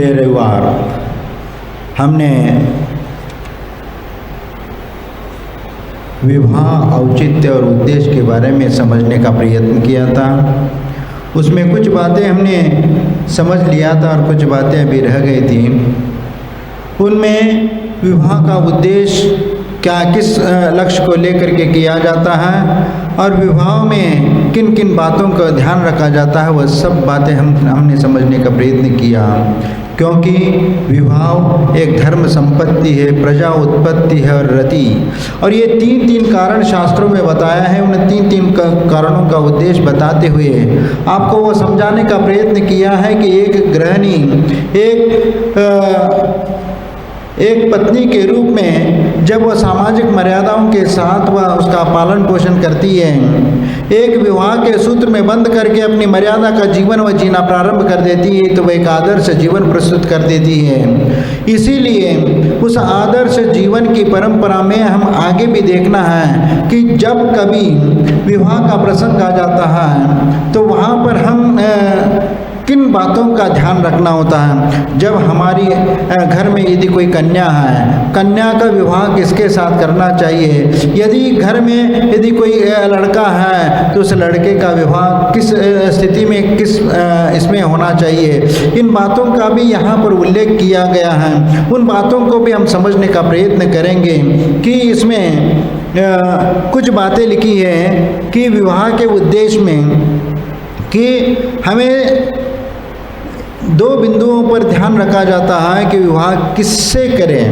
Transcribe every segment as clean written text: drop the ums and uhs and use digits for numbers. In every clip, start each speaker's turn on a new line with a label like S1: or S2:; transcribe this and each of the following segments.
S1: पिछले रविवार हमने विवाह औचित्य और उद्देश्य के बारे में समझने का प्रयत्न किया था। उसमें कुछ बातें हमने समझ लिया था और कुछ बातें अभी रह गई थी। उनमें विवाह का उद्देश्य क्या, किस लक्ष्य को लेकर के किया जाता है और विवाह में किन किन बातों का ध्यान रखा जाता है, वह सब बातें हमने समझने का प्रयत्न किया। क्योंकि विवाह एक धर्म संपत्ति है, प्रजा उत्पत्ति है और रति, और ये तीन कारण शास्त्रों में बताया है। उन तीन कारणों का उद्देश्य बताते हुए आपको वो समझाने का प्रयत्न किया है कि एक गृहिणी एक पत्नी के रूप में जब वह सामाजिक मर्यादाओं के साथ वह उसका पालन पोषण करती है, एक विवाह के सूत्र में बंद करके अपनी मर्यादा का जीवन वह जीना प्रारंभ कर देती है, तो वह एक आदर्श जीवन प्रस्तुत कर देती है। इसीलिए उस आदर्श जीवन की परंपरा में हम आगे भी देखना है कि जब कभी विवाह का प्रसंग आ जाता है तो वहाँ पर हम किन बातों का ध्यान रखना होता है। जब हमारी घर में यदि कोई कन्या है, कन्या का विवाह किसके साथ करना चाहिए, यदि घर में यदि कोई लड़का है तो उस लड़के का विवाह किस स्थिति में किस इसमें होना चाहिए, इन बातों का भी यहाँ पर उल्लेख किया गया है। उन बातों को भी हम समझने का प्रयत्न करेंगे कि इसमें कुछ बातें लिखी है कि विवाह के उद्देश्य में कि हमें दो बिंदुओं पर ध्यान रखा जाता है कि विवाह किससे करें,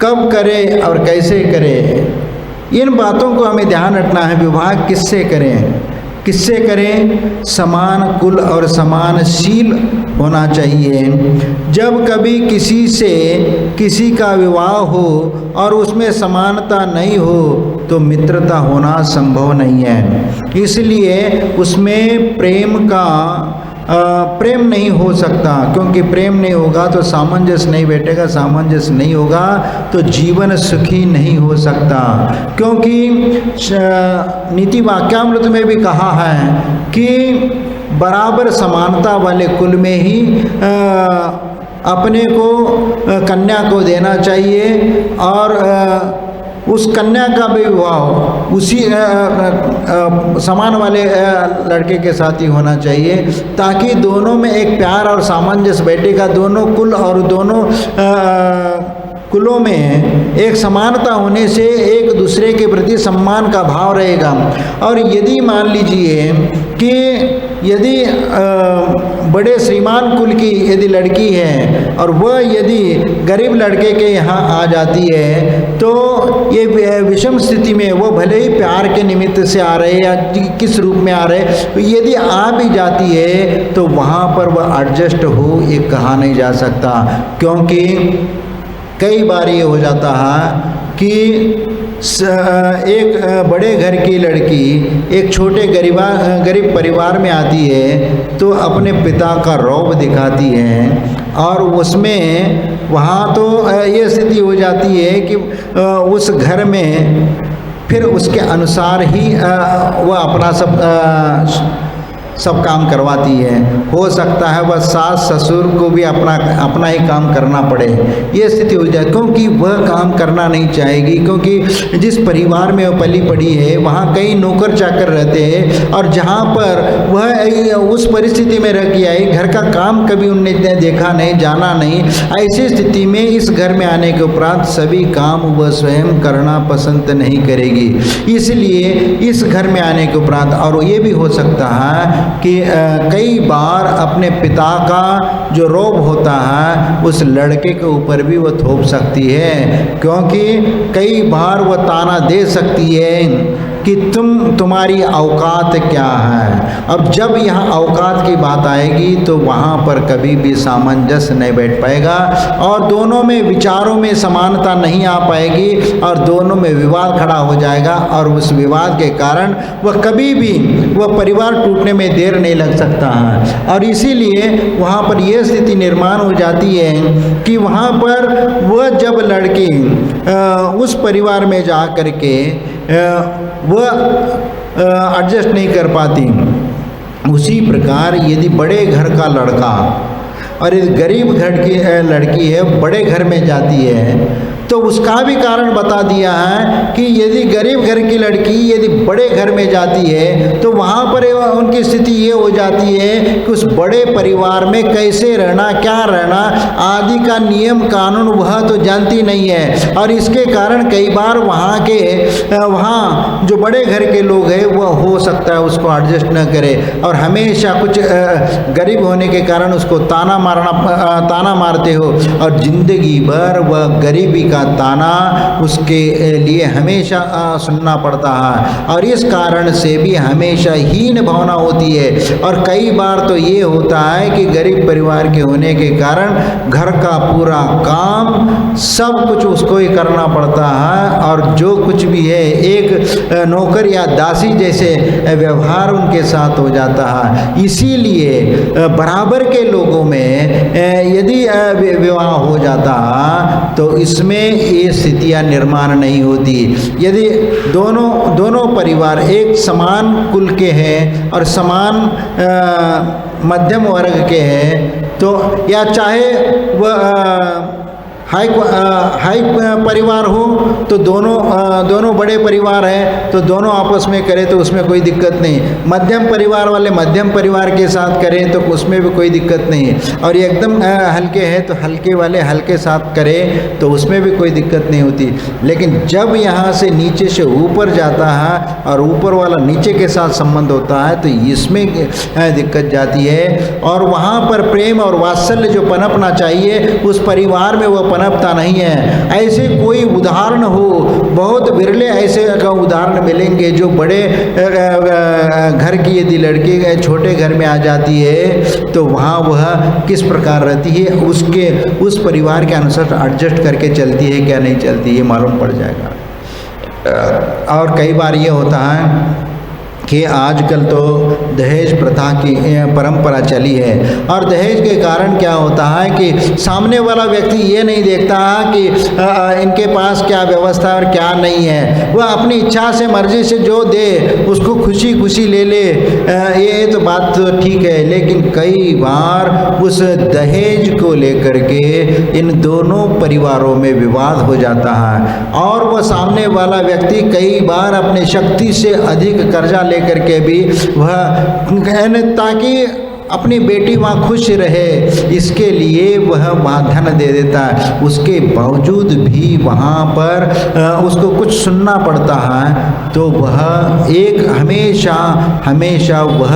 S1: कब करें और कैसे करें। इन बातों को हमें ध्यान रखना है। विवाह किससे करें, समान कुल और समानशील होना चाहिए। जब कभी किसी से किसी का विवाह हो और उसमें समानता नहीं हो तो मित्रता होना संभव नहीं है। इसलिए उसमें प्रेम नहीं हो सकता, क्योंकि प्रेम नहीं होगा तो सामंजस्य नहीं बैठेगा, सामंजस्य नहीं होगा तो जीवन सुखी नहीं हो सकता। क्योंकि नीति वाक्यामृत में भी कहा है कि बराबर समानता वाले कुल में ही अपने को कन्या को देना चाहिए और उस कन्या का भी विवाह उसी समान वाले लड़के के साथ ही होना चाहिए, ताकि दोनों में एक प्यार और सामंजस्य बैठेगा। दोनों कुल और दोनों कुलों में एक समानता होने से एक दूसरे के प्रति सम्मान का भाव रहेगा। और यदि मान लीजिए कि यदि बड़े श्रीमान कुल की यदि लड़की है और वह यदि गरीब लड़के के यहाँ आ जाती है तो ये विषम स्थिति में वो भले ही प्यार के निमित्त से आ रहे या किस रूप में आ रहे, तो यदि आ भी जाती है तो वहाँ पर वह एडजस्ट हो ये कहा नहीं जा सकता। क्योंकि कई बार ये हो जाता है कि एक बड़े घर की लड़की एक छोटे गरीब परिवार में आती है तो अपने पिता का रौब दिखाती है और उसमें वहाँ तो ये स्थिति हो जाती है कि उस घर में फिर उसके अनुसार ही वह अपना सब काम करवाती है। हो सकता है वह सास ससुर को भी अपना ही काम करना पड़े, ये स्थिति हो जाए, क्योंकि वह काम करना नहीं चाहेगी। क्योंकि जिस परिवार में वह पली पड़ी है वहाँ कई नौकर चाकर रहते हैं और जहाँ पर वह उस परिस्थिति में रह के आई, घर का काम कभी उनने देखा नहीं, जाना नहीं, ऐसी स्थिति में इस घर में आने के उपरांत सभी काम वह स्वयं करना पसंद नहीं करेगी। इसलिए इस घर में आने के उपरांत, और ये भी हो सकता है कि कई बार अपने पिता का जो रौब होता है उस लड़के के ऊपर भी वो थोप सकती है, क्योंकि कई बार वो ताना दे सकती है कि तुम्हारी औकात क्या है। अब जब यहाँ औकात की बात आएगी तो वहाँ पर कभी भी सामंजस्य नहीं बैठ पाएगा और दोनों में विचारों में समानता नहीं आ पाएगी और दोनों में विवाद खड़ा हो जाएगा और उस विवाद के कारण वह कभी भी वह परिवार टूटने में देर नहीं लग सकता है। और इसीलिए वहाँ पर यह स्थिति निर्माण हो जाती है कि वहाँ पर वह जब लड़की उस परिवार में जा कर के वह एडजस्ट नहीं कर पाती, उसी प्रकार यदि बड़े घर का लड़का और यदि गरीब घर की लड़की है, बड़े घर में जाती है, तो उसका भी कारण बता दिया है कि यदि गरीब घर की लड़की यदि बड़े घर में जाती है तो वहाँ पर उनकी स्थिति ये हो जाती है कि उस बड़े परिवार में कैसे रहना, क्या रहना आदि का नियम कानून वह तो जानती नहीं है। और इसके कारण कई बार वहाँ जो बड़े घर के लोग हैं वह हो सकता है उसको एडजस्ट न करे और हमेशा कुछ गरीब होने के कारण उसको ताना मारते हो और ज़िंदगी भर वह गरीबी का ताना उसके लिए हमेशा सुनना पड़ता है और इस कारण से भी हमेशा हीन भावना होती है। और कई बार तो ये होता है कि गरीब परिवार के होने के कारण घर का पूरा काम सब कुछ उसको ही करना पड़ता है और जो कुछ भी है एक नौकर या दासी जैसे व्यवहार उनके साथ हो जाता है। इसीलिए बराबर के लोगों में यदि विवाह हो जाता तो इसमें ये स्थितियां निर्माण नहीं होती। यदि दोनों परिवार एक समान कुल के हैं और समान मध्यम वर्ग के हैं तो या चाहे वह हाई परिवार हो तो दोनों बड़े परिवार हैं तो दोनों आपस में करें तो उसमें कोई दिक्कत नहीं। मध्यम परिवार वाले मध्यम परिवार के साथ करें तो उसमें भी कोई दिक्कत नहीं है। और ये एकदम हल्के हैं तो हल्के वाले हल्के साथ करें तो उसमें भी कोई दिक्कत नहीं होती। लेकिन जब यहाँ से नीचे से ऊपर जाता है और ऊपर वाला नीचे के साथ संबंध होता है तो इसमें दिक्कत जाती है और वहाँ पर प्रेम और वात्सल्य जो पनपना चाहिए उस परिवार में वह पनपता नहीं है। ऐसे कोई उदाहरण हो, बहुत बिरले ऐसे उदाहरण मिलेंगे जो बड़े घर की यदि लड़की छोटे घर में आ जाती है तो वहाँ वह किस प्रकार रहती है उस परिवार के अनुसार एडजस्ट करके चलती है क्या नहीं चलती ये मालूम पड़ जाएगा। और कई बार ये होता है कि आजकल तो दहेज प्रथा की परंपरा चली है और दहेज के कारण क्या होता है कि सामने वाला व्यक्ति ये नहीं देखता कि इनके पास क्या व्यवस्था और क्या नहीं है। वह अपनी इच्छा से मर्जी से जो दे उसको खुशी खुशी ले ले, ये तो बात तो ठीक है। लेकिन कई बार उस दहेज को लेकर के इन दोनों परिवारों में विवाद हो जाता है और वह सामने वाला व्यक्ति कई बार अपने शक्ति से अधिक कर्जा लेकर के भी वह ताकि अपनी बेटी वहाँ खुश रहे इसके लिए वह वहाँ धन दे देता है। उसके बावजूद भी वहाँ पर उसको कुछ सुनना पड़ता है तो वह एक हमेशा वह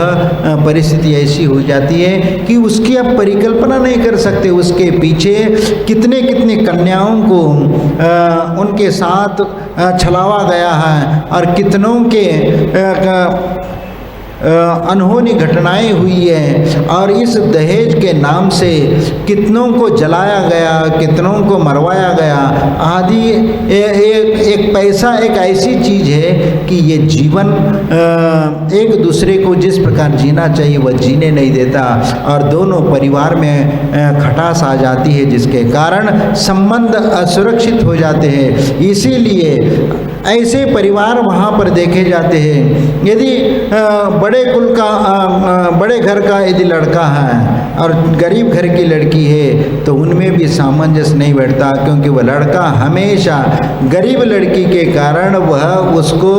S1: परिस्थिति ऐसी हो जाती है कि उसकी अब परिकल्पना नहीं कर सकते उसके पीछे कितने कन्याओं को उनके साथ छलावा गया है और कितनों के अनहोनी घटनाएं हुई है और इस दहेज के नाम से कितनों को जलाया गया, कितनों को मरवाया गया आदि। एक पैसा एक ऐसी चीज़ है कि ये जीवन एक दूसरे को जिस प्रकार जीना चाहिए वह जीने नहीं देता और दोनों परिवार में खटास आ जाती है जिसके कारण संबंध असुरक्षित हो जाते हैं। इसीलिए ऐसे परिवार वहाँ पर देखे जाते हैं। यदि बड़े घर का यदि लड़का है और गरीब घर की लड़की है तो उनमें भी सामंजस्य नहीं बैठता क्योंकि वह लड़का हमेशा गरीब लड़की के कारण वह उसको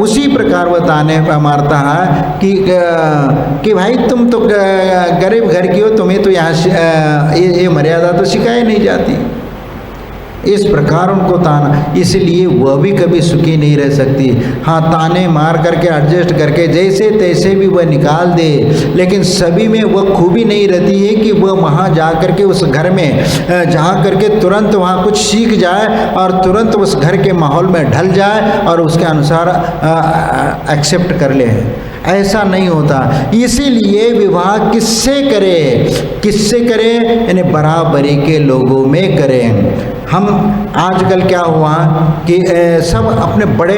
S1: उसी प्रकार वह ताने मारता है कि भाई तुम तो गरीब घर की हो, तुम्हें तो यहाँ ये मर्यादा तो सिखाई नहीं जाती। इस प्रकार उनको ताना, इसलिए वह भी कभी सुखी नहीं रह सकती। हाँ, ताने मार करके एडजस्ट करके जैसे तैसे भी वह निकाल दे, लेकिन सभी में वह खूबी नहीं रहती है कि वह वहाँ जा करके उस घर में जा करके तुरंत वहाँ कुछ सीख जाए और तुरंत उस घर के माहौल में ढल जाए और उसके अनुसार एक्सेप्ट कर ले। ऐसा नहीं होता। इसीलिए विवाह किससे करें यानी बराबरी के लोगों में करें। हम आजकल क्या हुआ कि सब अपने बड़े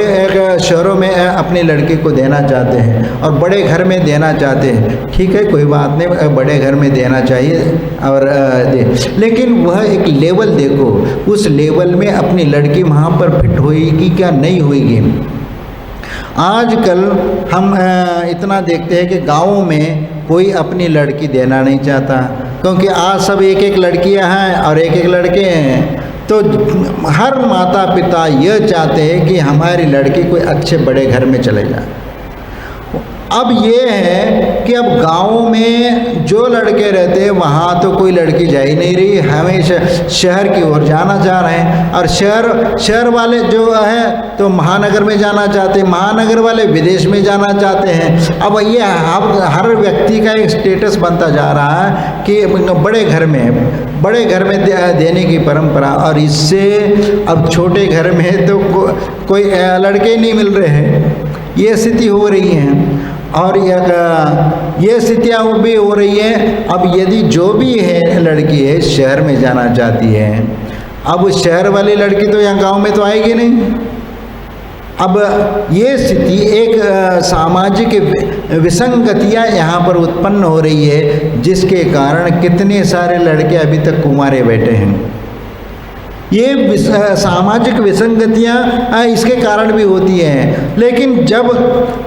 S1: शहरों में अपने लड़के को देना चाहते हैं और बड़े घर में देना चाहते हैं। ठीक है, कोई बात नहीं, बड़े घर में देना चाहिए और लेकिन वह एक लेवल देखो, उस लेवल में अपनी लड़की वहाँ पर फिट होएगी क्या नहीं होएगी। आजकल हम इतना देखते हैं कि गाँवों में कोई अपनी लड़की देना नहीं चाहता, क्योंकि आज सब एक एक लड़कियां हैं और एक एक लड़के हैं, तो हर माता पिता यह चाहते हैं कि हमारी लड़की कोई अच्छे बड़े घर में चले जाए। अब ये है कि अब गाँव में जो लड़के रहते हैं वहाँ तो कोई लड़की जा ही नहीं रही, हमेशा शहर की ओर जाना चाह रहे हैं। और शहर वाले जो है तो महानगर में जाना चाहते हैं, महानगर वाले विदेश में जाना चाहते हैं। अब ये अब हर व्यक्ति का एक स्टेटस बनता जा रहा है कि बड़े घर में देने की परंपरा, और इससे अब छोटे घर में तो कोई लड़के नहीं मिल रहे हैं, ये स्थिति हो रही है। और ये स्थितियाँ भी हो रही हैं। अब यदि जो भी है लड़की है शहर में जाना चाहती है, अब शहर वाली लड़की तो यहाँ गांव में तो आएगी नहीं। अब ये स्थिति एक सामाजिक विसंगतियाँ यहाँ पर उत्पन्न हो रही है, जिसके कारण कितने सारे लड़के अभी तक कुंवारे बैठे हैं। ये सामाजिक विसंगतियाँ इसके कारण भी होती हैं। लेकिन जब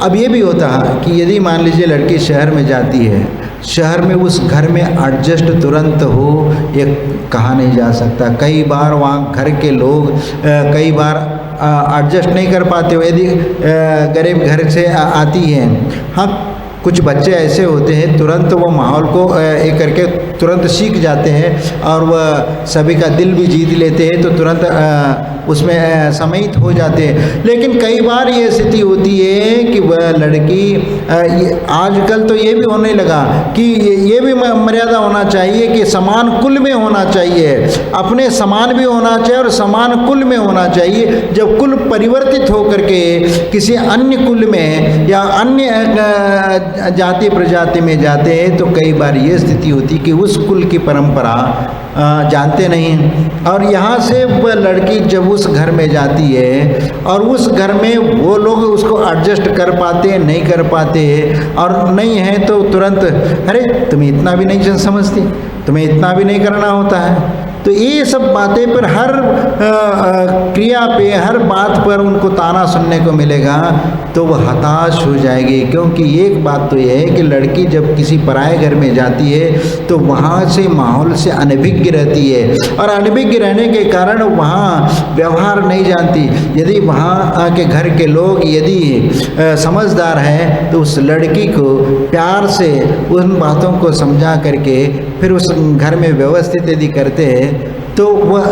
S1: अब ये भी होता है कि यदि मान लीजिए लड़की शहर में जाती है, शहर में उस घर में एडजस्ट तुरंत हो ये कहा नहीं जा सकता। कई बार वहाँ घर के लोग कई बार एडजस्ट नहीं कर पाते हो यदि गरीब घर से आती हैं। हाँ, कुछ बच्चे ऐसे होते हैं तुरंत वो माहौल को एक करके तुरंत सीख जाते हैं और वह सभी का दिल भी जीत लेते हैं, तो तुरंत उसमें समाहित हो जाते हैं। लेकिन कई बार ये स्थिति होती है कि वह लड़की आजकल तो ये भी होने लगा कि ये भी मर्यादा होना चाहिए कि समान कुल में होना चाहिए, अपने समान भी होना चाहिए और समान कुल में होना चाहिए। जब कुल परिवर्तित होकर के किसी अन्य कुल में या अन्य जाति प्रजाति में जाते हैं तो कई बार ये स्थिति होती कि उस कुल की परंपरा जानते नहीं। और यहाँ से वह लड़की जब उस घर में जाती है और उस घर में वो लोग उसको एडजस्ट कर पाते हैं नहीं कर पाते, और नहीं है तो तुरंत अरे तुम्हें इतना भी नहीं समझती, तुम्हें इतना भी नहीं करना होता है। तो ये सब बातें पर हर क्रिया पे हर बात पर उनको ताना सुनने को मिलेगा तो वह हताश हो जाएगी। क्योंकि एक बात तो यह है कि लड़की जब किसी पराये घर में जाती है तो वहाँ से माहौल से अनभिज्ञ रहती है, और अनभिज्ञ रहने के कारण वहाँ व्यवहार नहीं जानती। यदि वहाँ के घर के लोग यदि समझदार हैं तो उस लड़की को प्यार से उन बातों को समझा करके फिर उस घर में व्यवस्थित यदि करते हैं तो वह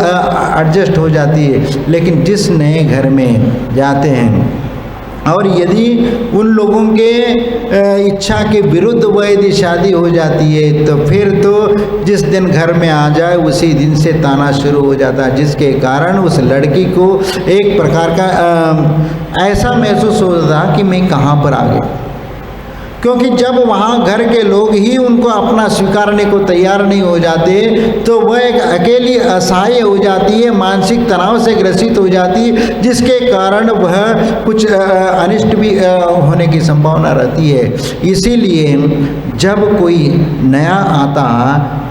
S1: एडजस्ट हो जाती है। लेकिन जिस नए घर में जाते हैं और यदि उन लोगों के इच्छा के विरुद्ध वह यदि शादी हो जाती है तो फिर तो जिस दिन घर में आ जाए उसी दिन से ताना शुरू हो जाता है, जिसके कारण उस लड़की को एक प्रकार का ऐसा महसूस होता कि मैं कहाँ पर आ गई। क्योंकि जब वहाँ घर के लोग ही उनको अपना स्वीकारने को तैयार नहीं हो जाते तो वह एक अकेली असहाय हो जाती है, मानसिक तनाव से ग्रसित हो जाती है, जिसके कारण वह कुछ अनिष्ट भी होने की संभावना रहती है। इसीलिए जब कोई नया आता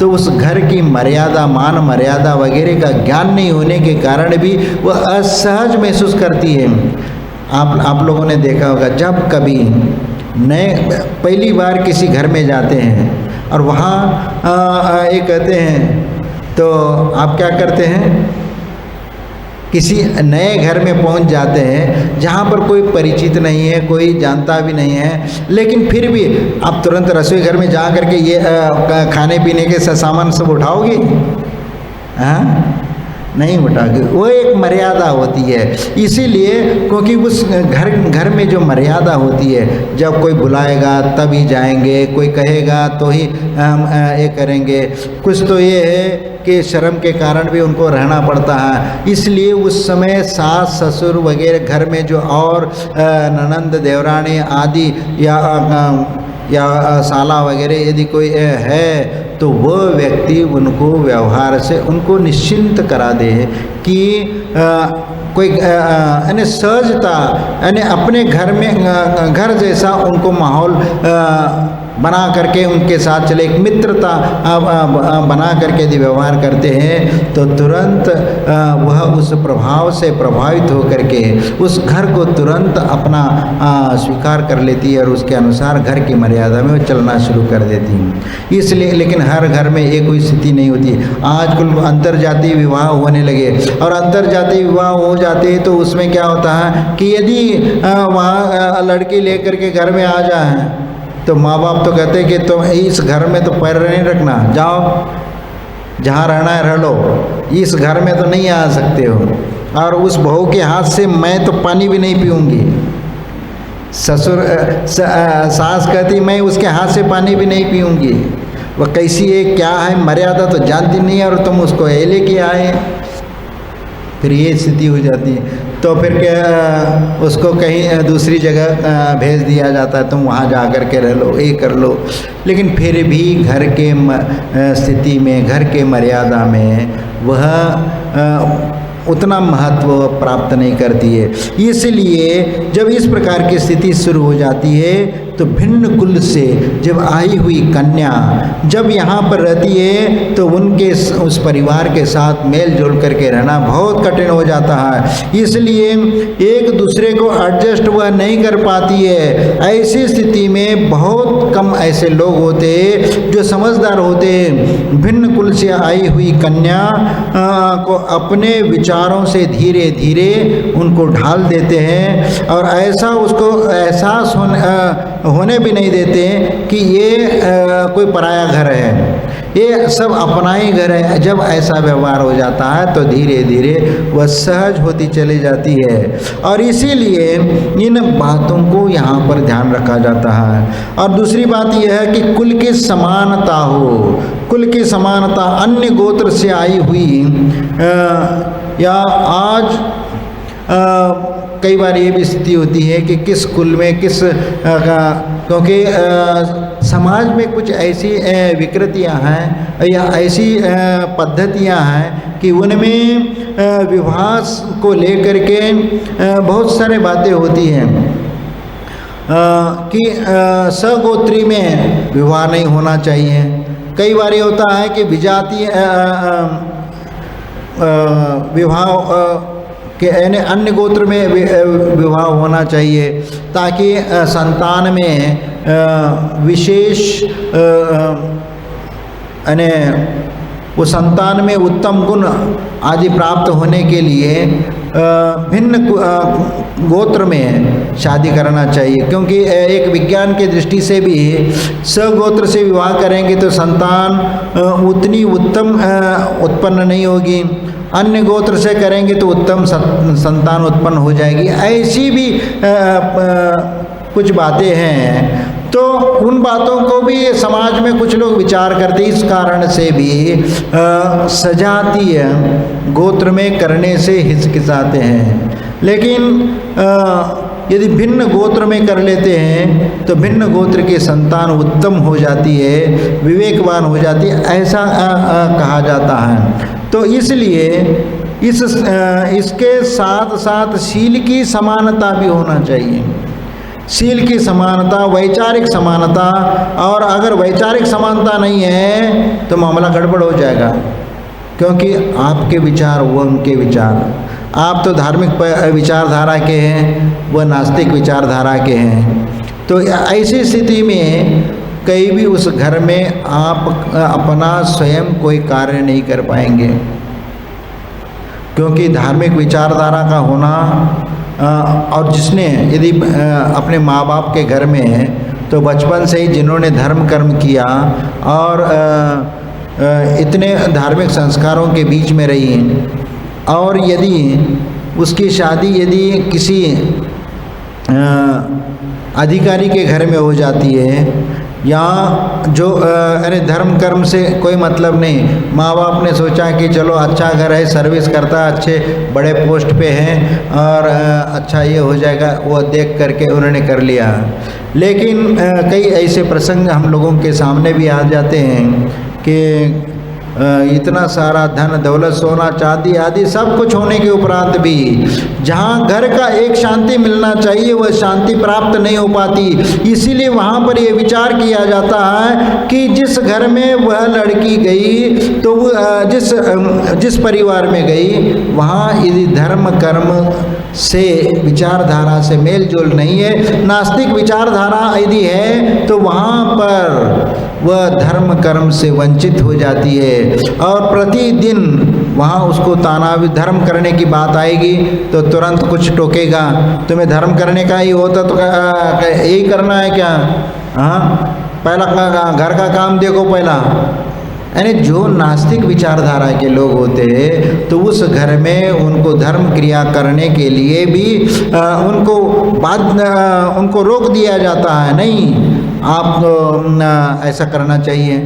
S1: तो उस घर की मर्यादा मान मर्यादा वगैरह का ज्ञान नहीं होने के कारण भी वह असहज महसूस करती है। आप लोगों ने देखा होगा जब कभी नए पहली बार किसी घर में जाते हैं और वहाँ ये कहते हैं तो आप क्या करते हैं, किसी नए घर में पहुंच जाते हैं जहाँ पर कोई परिचित नहीं है, कोई जानता भी नहीं है, लेकिन फिर भी आप तुरंत रसोई घर में जा करके ये खाने पीने के सामान सब उठाओगे? हाँ, नहीं उठाओगे। वो एक मर्यादा होती है। इसीलिए क्योंकि उस घर में जो मर्यादा होती है, जब कोई बुलाएगा तभी जाएंगे, कोई कहेगा तो ही हम ये करेंगे। कुछ तो ये है कि शर्म के कारण भी उनको रहना पड़ता है। इसलिए उस समय सास ससुर वगैरह घर में जो और ननंद देवरानी आदि या साला वगैरह यदि कोई है तो वह व्यक्ति उनको व्यवहार से उनको निश्चिंत करा दे कि कोई यानी सहजता यानी अपने घर में घर जैसा उनको माहौल बना करके उनके साथ चले, एक मित्रता बना करके यदि व्यवहार करते हैं तो तुरंत वह उस प्रभाव से प्रभावित होकर के उस घर को तुरंत अपना स्वीकार कर लेती है और उसके अनुसार घर की मर्यादा में वो चलना शुरू कर देती है। इसलिए लेकिन हर घर में एक कोई स्थिति नहीं होती। आजकल अंतरजातीय विवाह होने लगे और अंतरजातीय विवाह हो जाते हैं तो उसमें क्या होता है कि यदि वहाँ लड़की लेकर के घर में आ जाए तो माँ बाप तो कहते हैं कि तुम इस घर में तो पैर नहीं रखना, जाओ जहाँ रहना है रह लो, इस घर में तो नहीं आ सकते हो। और उस बहू के हाथ से मैं तो पानी भी नहीं पीऊँगी। ससुर सास कहती मैं उसके हाथ से पानी भी नहीं पीऊँगी। वह कैसी है क्या है मर्यादा तो जानती नहीं है और तुम उसको लेके आए। फिर ये स्थिति हो जाती है तो फिर क्या उसको कहीं दूसरी जगह भेज दिया जाता है, तुम वहाँ जा कर के रह लो, ये कर लो। लेकिन फिर भी घर के स्थिति में, घर के मर्यादा में वह उतना महत्व प्राप्त नहीं करती है। इसलिए जब इस प्रकार की स्थिति शुरू हो जाती है तो भिन्न कुल से जब आई हुई कन्या जब यहाँ पर रहती है तो उनके उस परिवार के साथ मेल जोल करके रहना बहुत कठिन हो जाता है। इसलिए एक दूसरे को एडजस्ट वह नहीं कर पाती है। ऐसी स्थिति में बहुत कम ऐसे लोग होते जो समझदार होते, भिन्न कुल से आई हुई कन्या को अपने विचारों से धीरे धीरे उनको ढाल देते हैं और ऐसा उसको एहसास होने भी नहीं देते कि ये कोई पराया घर है, ये सब अपना ही घर है। जब ऐसा व्यवहार हो जाता है तो धीरे धीरे वह सहज होती चली जाती है और इसीलिए इन बातों को यहाँ पर ध्यान रखा जाता है। और दूसरी बात यह है कि कुल की समानता हो, कुल की समानता अन्य गोत्र से आई हुई या आज कई बार ये भी स्थिति होती है कि किस कुल में किस क्योंकि समाज में कुछ ऐसी विकृतियां हैं या ऐसी पद्धतियां हैं कि उनमें विवाह को लेकर के बहुत सारे बातें होती हैं कि सगोत्री में विवाह नहीं होना चाहिए। कई बार ये होता है कि विजातीय विवाह कि अन्य गोत्र में विवाह होना चाहिए ताकि संतान में विशेष वो संतान में उत्तम गुण आदि प्राप्त होने के लिए भिन्न गोत्र में शादी करना चाहिए। क्योंकि एक विज्ञान की दृष्टि से भी सगोत्र से विवाह करेंगे तो संतान उतनी उत्तम उत्पन्न नहीं होगी, अन्य गोत्र से करेंगे तो उत्तम संतान उत्पन्न हो जाएगी। ऐसी भी कुछ बातें हैं तो उन बातों को भी समाज में कुछ लोग विचार करते, इस कारण से भी सजातीय गोत्र में करने से हिचकिचाते हैं। लेकिन यदि भिन्न गोत्र में कर लेते हैं तो भिन्न गोत्र की संतान उत्तम हो जाती है, विवेकवान हो जाती है, ऐसा कहा जाता है। तो इसलिए इसके साथ साथ शील की समानता भी होना चाहिए। शील की समानता, वैचारिक समानता, और अगर वैचारिक समानता नहीं है तो मामला गड़बड़ हो जाएगा। क्योंकि आपके विचार वो उनके विचार, आप तो धार्मिक विचारधारा के हैं, वह नास्तिक विचारधारा के हैं। तो ऐसी स्थिति में कहीं भी उस घर में आप अपना स्वयं कोई कार्य नहीं कर पाएंगे। क्योंकि धार्मिक विचारधारा का होना और जिसने यदि अपने माँ बाप के घर में है तो बचपन से ही जिन्होंने धर्म कर्म किया और इतने धार्मिक संस्कारों के बीच में रही, और यदि उसकी शादी यदि किसी अधिकारी के घर में हो जाती है या जो धर्म कर्म से कोई मतलब नहीं, माँ बाप ने सोचा कि चलो अच्छा घर है, सर्विस करता है, अच्छे बड़े पोस्ट पे हैं और अच्छा ये हो जाएगा, वो देख करके उन्होंने कर लिया। लेकिन कई ऐसे प्रसंग हम लोगों के सामने भी आ जाते हैं कि इतना सारा धन दौलत सोना चांदी आदि सब कुछ होने के उपरांत भी जहाँ घर का एक शांति मिलना चाहिए वह शांति प्राप्त नहीं हो पाती। इसीलिए वहाँ पर ये विचार किया जाता है कि जिस घर में वह लड़की गई तो जिस परिवार में गई वहाँ यदि धर्म कर्म से विचारधारा से मेल जोल नहीं है, नास्तिक विचारधारा यदि है तो वहाँ पर वह धर्म कर्म से वंचित हो जाती है और प्रतिदिन वहाँ उसको ताना धर्म करने की बात आएगी तो तुरंत कुछ टोकेगा। तुम्हें धर्म करने का ही होता तो यही करना है क्या? हाँ, पहला घर का काम देखो पहला। यानी जो नास्तिक विचारधारा के लोग होते हैं तो उस घर में उनको धर्म क्रिया करने के लिए भी उनको रोक दिया जाता है, नहीं आप ऐसा करना चाहिए।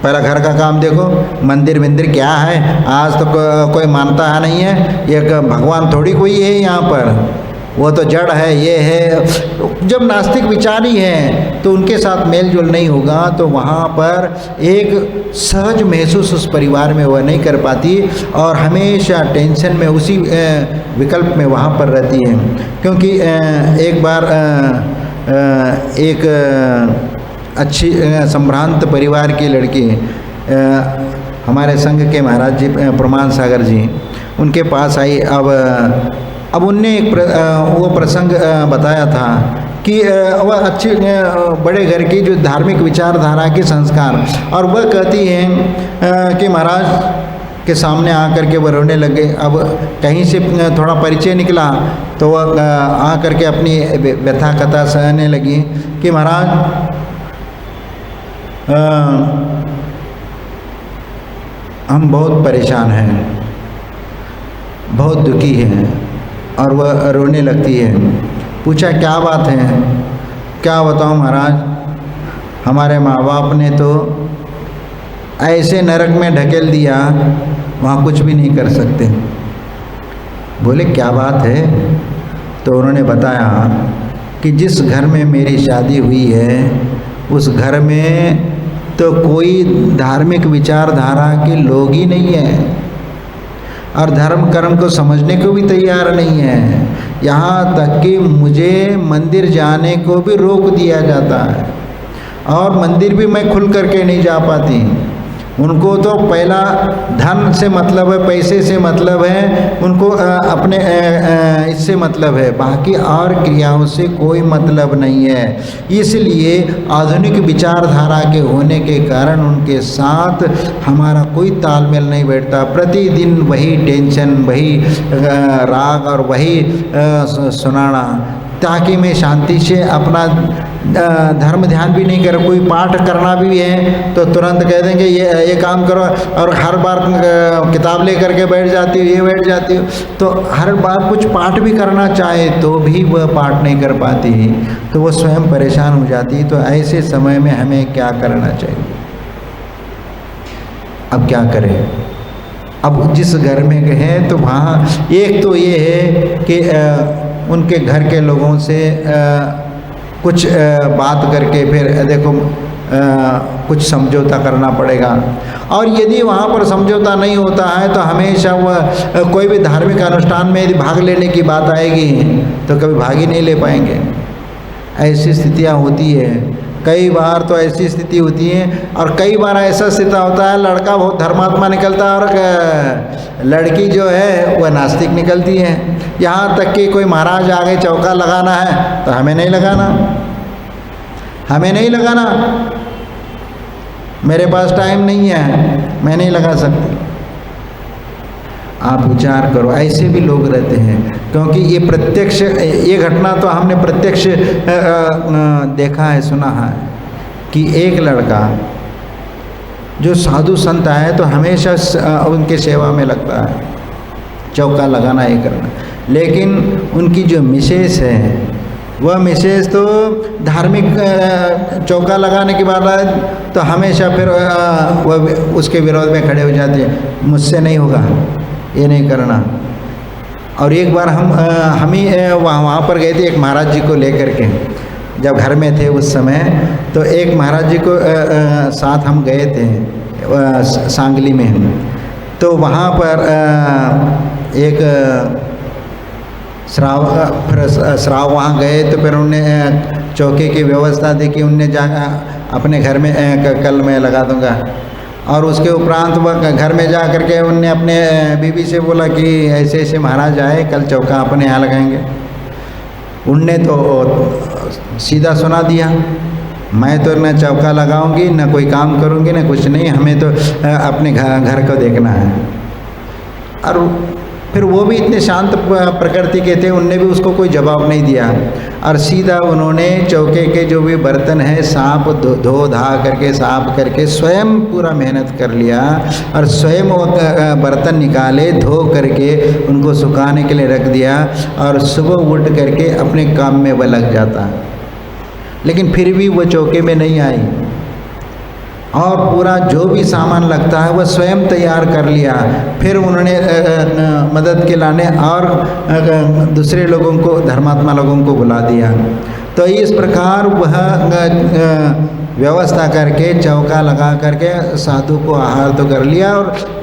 S1: पहला घर का काम देखो, मंदिर विंदिर क्या है, आज तो कोई मानता है नहीं है, ये भगवान थोड़ी कोई है यहाँ पर, वो तो जड़ है, ये है। जब नास्तिक विचारी हैं तो उनके साथ मेल जोल नहीं होगा तो वहाँ पर एक सहज महसूस उस परिवार में वह नहीं कर पाती और हमेशा टेंशन में उसी विकल्प में वहाँ पर रहती है। क्योंकि एक बार एक अच्छी संभ्रांत परिवार की लड़की हमारे संघ के महाराज जी प्रमाण सागर जी उनके पास आई। अब उनने एक वो प्रसंग बताया था कि वह अच्छी बड़े घर की जो धार्मिक विचारधारा के संस्कार, और वह कहती हैं कि महाराज के सामने आकर के वह रोने लगे। अब कहीं से थोड़ा परिचय निकला तो वह आकर के अपनी व्यथा कथा सहने लगी कि महाराज हम बहुत परेशान हैं, बहुत दुखी हैं। और वह रोने लगती है। पूछा क्या बात है? क्या बताऊं महाराज, हमारे माँ बाप ने तो ऐसे नरक में ढकेल दिया, वहाँ कुछ भी नहीं कर सकते। बोले क्या बात है? तो उन्होंने बताया कि जिस घर में मेरी शादी हुई है उस घर में तो कोई धार्मिक विचारधारा के लोग ही नहीं है और धर्म कर्म को समझने को भी तैयार नहीं है। यहाँ तक कि मुझे मंदिर जाने को भी रोक दिया जाता है और मंदिर भी मैं खुल करके नहीं जा पाती। उनको तो पहला धन से मतलब है, पैसे से मतलब है, उनको अपने इससे मतलब है, बाकी और क्रियाओं से कोई मतलब नहीं है। इसलिए आधुनिक विचारधारा के होने के कारण उनके साथ हमारा कोई तालमेल नहीं बैठता। प्रतिदिन वही टेंशन, वही राग और वही सुनाना, ताकि मैं शांति से अपना धर्म ध्यान भी नहीं कर। कोई पाठ करना भी है तो तुरंत कह देंगे ये काम करो, और हर बार किताब लेकर के बैठ जाती हो, ये बैठ जाती हो। तो हर बार कुछ पाठ भी करना चाहे तो भी वह पाठ नहीं कर पाती, तो वो स्वयं परेशान हो जाती। तो ऐसे समय में हमें क्या करना चाहिए? अब क्या करें? अब जिस घर में गए तो वहाँ एक तो ये है कि उनके घर के लोगों से कुछ बात करके फिर देखो कुछ समझौता करना पड़ेगा। और यदि वहाँ पर समझौता नहीं होता है तो हमेशा वह कोई भी धार्मिक अनुष्ठान में यदि भाग लेने की बात आएगी तो कभी भाग ही नहीं ले पाएंगे। ऐसी स्थितियाँ होती है। कई बार तो ऐसी स्थिति होती है और कई बार ऐसा स्थिति होता है लड़का बहुत धर्मात्मा निकलता है और लड़की जो है वह नास्तिक निकलती है। यहाँ तक कि कोई महाराज आगे चौका लगाना है तो हमें नहीं लगाना, हमें नहीं लगाना, मेरे पास टाइम नहीं है, मैं नहीं लगा सकती। आप विचार करो, ऐसे भी लोग रहते हैं। क्योंकि ये प्रत्यक्ष, ये घटना तो हमने प्रत्यक्ष देखा है, सुना है कि एक लड़का जो साधु संत है तो हमेशा उनके सेवा में लगता है, चौका लगाना ये करना। लेकिन उनकी जो मिसेस है वह मिसेस तो धार्मिक चौका लगाने की बात आए तो हमेशा फिर वह उसके विरोध में खड़े हो जाते हैं, मुझसे नहीं होगा, ये नहीं करना। और एक बार हम ही वहाँ पर गए थे एक महाराज जी को लेकर के, जब घर में थे उस समय, तो एक महाराज जी को साथ हम गए थे सांगली में। तो वहाँ पर एक श्राव वहाँ गए, तो फिर उन्होंने चौके की व्यवस्था देखी, उनने जा अपने घर में कल मैं लगा दूँगा। और उसके उपरांत वह घर में जा कर के उनने अपने बीवी से बोला कि ऐसे ऐसे महाराज आए, कल चौका अपने यहाँ लगाएंगे। उनने तो सीधा सुना दिया, मैं तो न चौका लगाऊंगी, न कोई काम करूंगी, न कुछ नहीं, हमें तो अपने घर को देखना है। और फिर वो भी इतने शांत प्रकृति के थे, उनने भी उसको कोई जवाब नहीं दिया। और सीधा उन्होंने चौके के जो भी बर्तन है साफ धो धा करके साफ करके स्वयं पूरा मेहनत कर लिया, और स्वयं वो बर्तन निकाले, धो करके उनको सुखाने के लिए रख दिया, और सुबह उठ करके अपने काम में वह लग जाता। लेकिन फिर भी वो चौके में नहीं आई, और पूरा जो भी सामान लगता है वह स्वयं तैयार कर लिया। फिर उन्होंने मदद के लाने और दूसरे लोगों को, धर्मात्मा लोगों को बुला दिया। तो इस प्रकार वह व्यवस्था करके चौका लगा करके साधु को आहार तो कर लिया,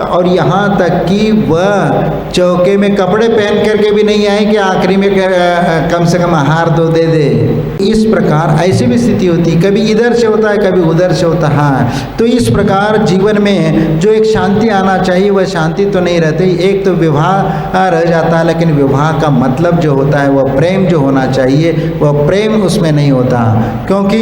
S1: और यहाँ तक कि वह चौके में कपड़े पहन करके भी नहीं आए कि आखिरी में कम से कम आहार तो दे दे। इस प्रकार ऐसी भी स्थिति होती, कभी इधर से होता है, कभी उधर से होता है। तो इस प्रकार जीवन में जो एक शांति आना चाहिए वह शांति तो नहीं रहती। एक तो विवाह रह जाता है, लेकिन विवाह का मतलब जो होता है वह प्रेम जो होना चाहिए वह प्रेम उसमें नहीं होता। क्योंकि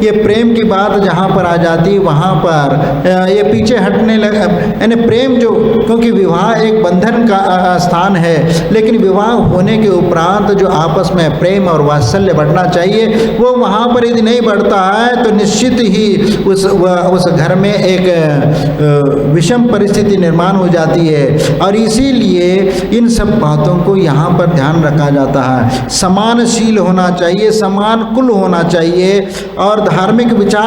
S1: ये प्रेम की बात जहाँ पर आ जाती वहाँ पर ये पीछे हटने लगा, यानी प्रेम जो, क्योंकि विवाह एक बंधन का स्थान है, लेकिन विवाह होने के उपरांत जो आपस में प्रेम और वात्सल्य बढ़ना चाहिए वो वहाँ पर यदि नहीं बढ़ता है तो निश्चित ही उस घर में एक विषम परिस्थिति निर्माण हो जाती है। और इसीलिए इन सब बातों को यहाँ पर ध्यान रखा जाता है। समानशील होना चाहिए, समान कुल होना चाहिए, और धार्मिक विचारधारा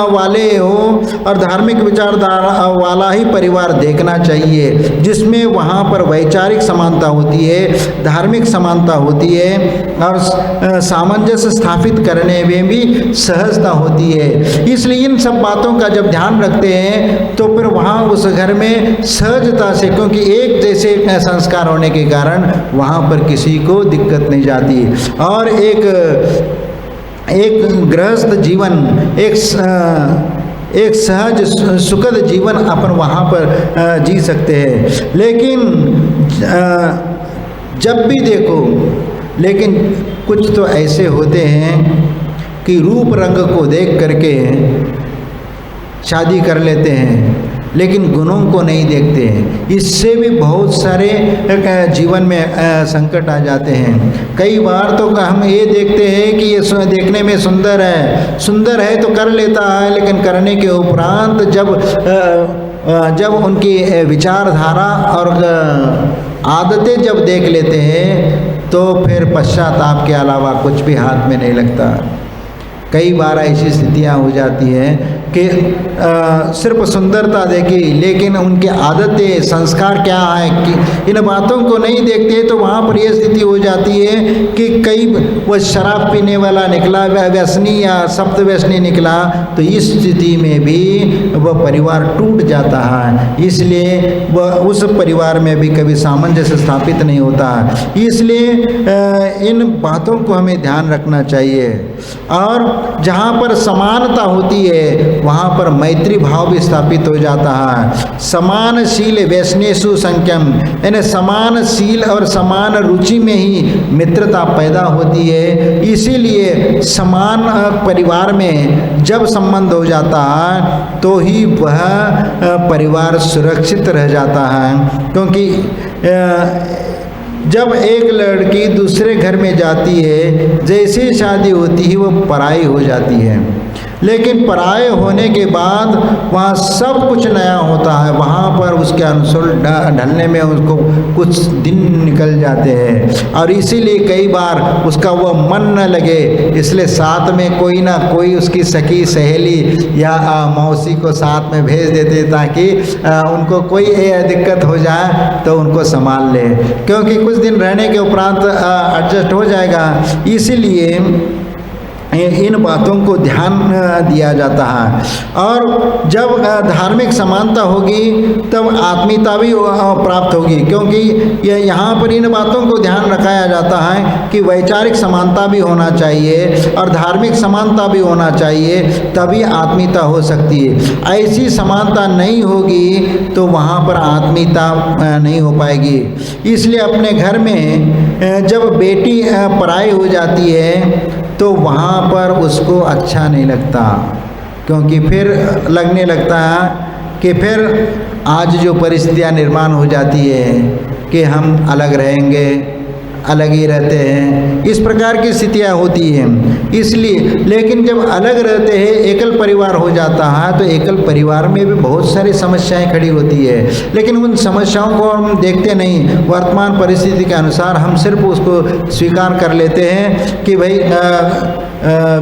S1: वाले हो, और धार्मिक विचारधारा वाला ही परिवार देखना चाहिए, जिसमें वहाँ पर वैचारिक समानता होती है, धार्मिक समानता होती है, और सामंजस्य स्थापित करने में भी सहजता होती है। इसलिए इन सब बातों का जब ध्यान रखते हैं तो फिर वहाँ उस घर में सहजता से, क्योंकि एक जैसे संस्कार होने के कारण वहाँ पर किसी को दिक्कत नहीं जाती। और एक गृहस्थ जीवन, एक सहज सुखद जीवन अपन वहाँ पर जी सकते हैं। लेकिन जब भी देखो, लेकिन कुछ तो ऐसे होते हैं कि रूप रंग को देख करके शादी कर लेते हैं, लेकिन गुणों को नहीं देखते हैं। इससे भी बहुत सारे जीवन में संकट आ जाते हैं। कई बार तो हम ये देखते हैं कि ये देखने में सुंदर है तो कर लेता है, लेकिन करने के उपरांत जब उनकी विचारधारा और आदतें जब देख लेते हैं तो फिर पश्चाताप के अलावा कुछ भी हाथ में नहीं लगता। कई बार ऐसी स्थितियां हो जाती हैं कि सिर्फ सुंदरता देखी, लेकिन उनकी आदतें, संस्कार क्या है कि इन बातों को नहीं देखते, तो वहाँ पर यह स्थिति हो जाती है कि कई वो शराब पीने वाला निकला, व्यसनी या सप्त व्यसनी निकला, तो इस स्थिति में भी वह परिवार टूट जाता है। इसलिए वह उस परिवार में भी कभी सामंजस्य स्थापित नहीं होता। इसलिए इन बातों को हमें ध्यान रखना चाहिए। और जहाँ पर समानता होती है वहाँ पर मैत्री भाव भी स्थापित हो जाता है। समानशील वैष्णेषु संख्यम, यानी समानशील और समान रुचि में ही मित्रता पैदा होती है। इसीलिए समान परिवार में जब संबंध हो जाता है तो ही वह परिवार सुरक्षित रह जाता है। क्योंकि जब एक लड़की दूसरे घर में जाती है, जैसे शादी होती है वो पराई हो जाती है, लेकिन पराये होने के बाद वहाँ सब कुछ नया होता है। वहाँ पर उसके अनुसार ढलने में उसको कुछ दिन निकल जाते हैं, और इसीलिए कई बार उसका वो मन न लगे, इसलिए साथ में कोई ना कोई उसकी सखी सहेली या मौसी को साथ में भेज देते ताकि उनको कोई दिक्कत हो जाए तो उनको संभाल ले, क्योंकि कुछ दिन रहने के उपरांत एडजस्ट हो जाएगा। इसीलिए इन बातों को ध्यान दिया जाता है। और जब धार्मिक समानता होगी तब आत्मीयता भी प्राप्त होगी, क्योंकि ये यहाँ पर इन बातों को ध्यान रखाया जाता है कि वैचारिक समानता भी होना चाहिए और धार्मिक समानता भी होना चाहिए, तभी आत्मीयता हो सकती है। ऐसी समानता नहीं होगी तो वहाँ पर आत्मीयता नहीं हो पाएगी। इसलिए अपने घर में जब बेटी पराई हो जाती है तो वहाँ पर उसको अच्छा नहीं लगता, क्योंकि फिर लगने लगता है कि फिर आज जो परिस्थितियाँ निर्माण हो जाती है कि हम अलग रहेंगे, अलग ही रहते हैं, इस प्रकार की स्थितियाँ होती हैं। इसलिए लेकिन जब अलग रहते हैं, एकल परिवार हो जाता है, तो एकल परिवार में भी बहुत सारी समस्याएं खड़ी होती है, लेकिन उन समस्याओं को हम देखते नहीं। वर्तमान परिस्थिति के अनुसार हम सिर्फ उसको स्वीकार कर लेते हैं कि भाई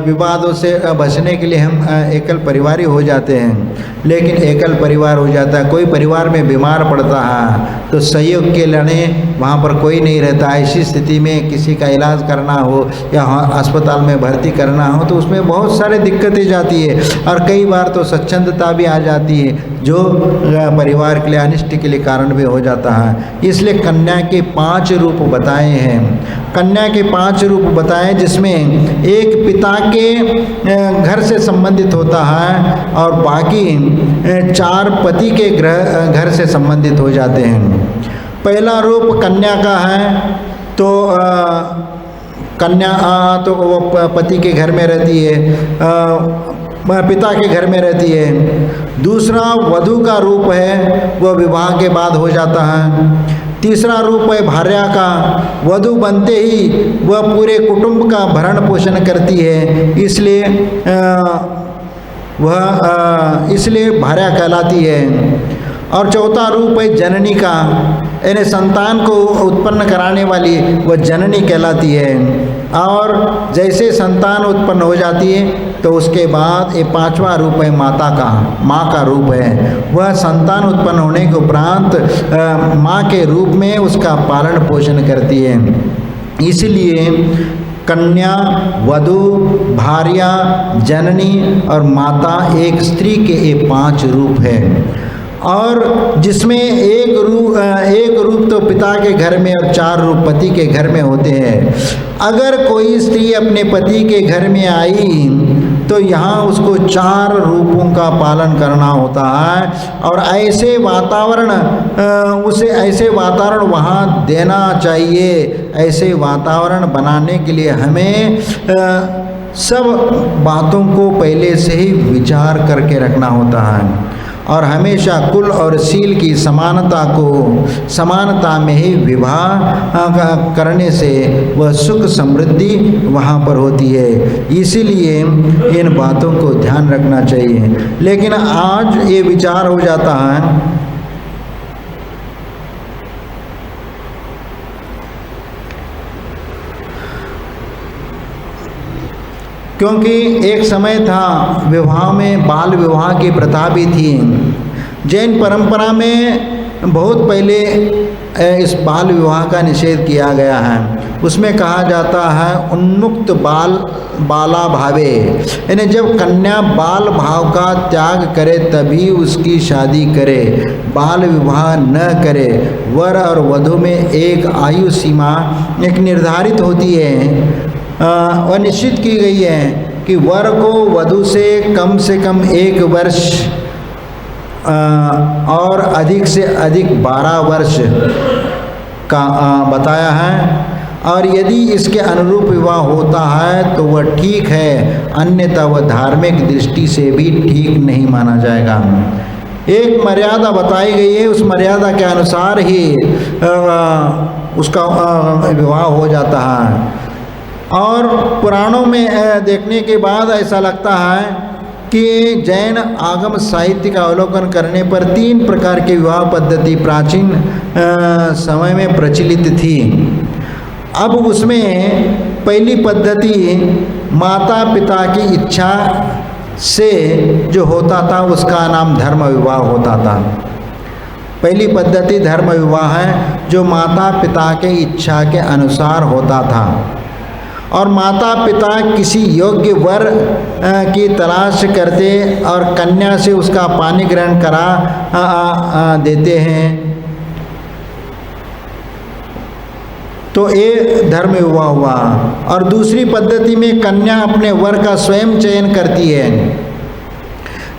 S1: विवादों से बचने के लिए हम एकल परिवार ही हो जाते हैं। लेकिन एकल परिवार हो जाता है, कोई परिवार में बीमार पड़ता है तो सहयोग के लिए वहाँ पर कोई नहीं रहता। ऐसी स्थिति में किसी का इलाज करना हो या अस्पताल में भर्ती करना हो तो उसमें बहुत सारी दिक्कतें जाती है, और कई बार तो स्वच्छंदता भी आ जाती है जो परिवार के लिए अनिष्ट के लिए कारण भी हो जाता है। इसलिए कन्या के 5 रूप बताए हैं। कन्या के 5 रूप बताए, जिसमें एक पिता के घर से संबंधित होता है और बाकी 4 पति के घर से संबंधित हो जाते हैं। पहला रूप कन्या का है तो कन्या तो वो पति के घर में रहती है, पिता के घर में रहती है। दूसरा वधू का रूप है, वह विवाह के बाद हो जाता है। तीसरा रूप है भार्या का, वधू बनते ही वह पूरे कुटुंब का भरण पोषण करती है, इसलिए इसलिए भार्या कहलाती है। और चौथा रूप है जननी का, यानी संतान को उत्पन्न कराने वाली वह जननी कहलाती है। और जैसे संतान उत्पन्न हो जाती है तो उसके बाद ये 5वां रूप है माता का, माँ का रूप है। वह संतान उत्पन्न होने के उपरांत माँ के रूप में उसका पालन पोषण करती है। इसलिए कन्या, वधू, भार्या, जननी और माता एक स्त्री के ये 5 रूप हैं। और जिसमें एक रूप तो पिता के घर में और 4 रूप पति के घर में होते हैं। अगर कोई स्त्री अपने पति के घर में आई तो यहाँ उसको 4 रूपों का पालन करना होता है, और ऐसे वातावरण वहाँ देना चाहिए। ऐसे वातावरण बनाने के लिए हमें सब बातों को पहले से ही विचार करके रखना होता है, और हमेशा कुल और शील की समानता में ही विवाह करने से वह सुख समृद्धि वहाँ पर होती है। इसीलिए इन बातों को ध्यान रखना चाहिए। लेकिन आज ये विचार हो जाता है क्योंकि एक समय था विवाह में बाल विवाह की प्रथा भी थी। जैन परंपरा में बहुत पहले इस बाल विवाह का निषेध किया गया है। उसमें कहा जाता है उन्मुक्त बाला भावे, यानी जब कन्या बाल भाव का त्याग करे तभी उसकी शादी करे, बाल विवाह न करे। वर और वधू में एक आयु सीमा एक निर्धारित होती है और निश्चित की गई है कि वर को वधू से कम 1 वर्ष और अधिक से अधिक 12 वर्ष का बताया है। और यदि इसके अनुरूप विवाह होता है तो वह ठीक है, अन्यथा वह धार्मिक दृष्टि से भी ठीक नहीं माना जाएगा। एक मर्यादा बताई गई है, उस मर्यादा के अनुसार ही उसका विवाह हो जाता है। और पुराणों में देखने के बाद ऐसा लगता है कि जैन आगम साहित्य का अवलोकन करने पर 3 प्रकार की विवाह पद्धति प्राचीन समय में प्रचलित थी। अब उसमें पहली पद्धति माता पिता की इच्छा से जो होता था उसका नाम धर्म विवाह होता था। पहली पद्धति धर्म विवाह है जो माता पिता के इच्छा के अनुसार होता था। और माता पिता किसी योग्य वर की तलाश करते और कन्या से उसका पानी ग्रहण करा देते हैं, तो ये धर्म विवाह हुआ। और दूसरी पद्धति में कन्या अपने वर का स्वयं चयन करती है।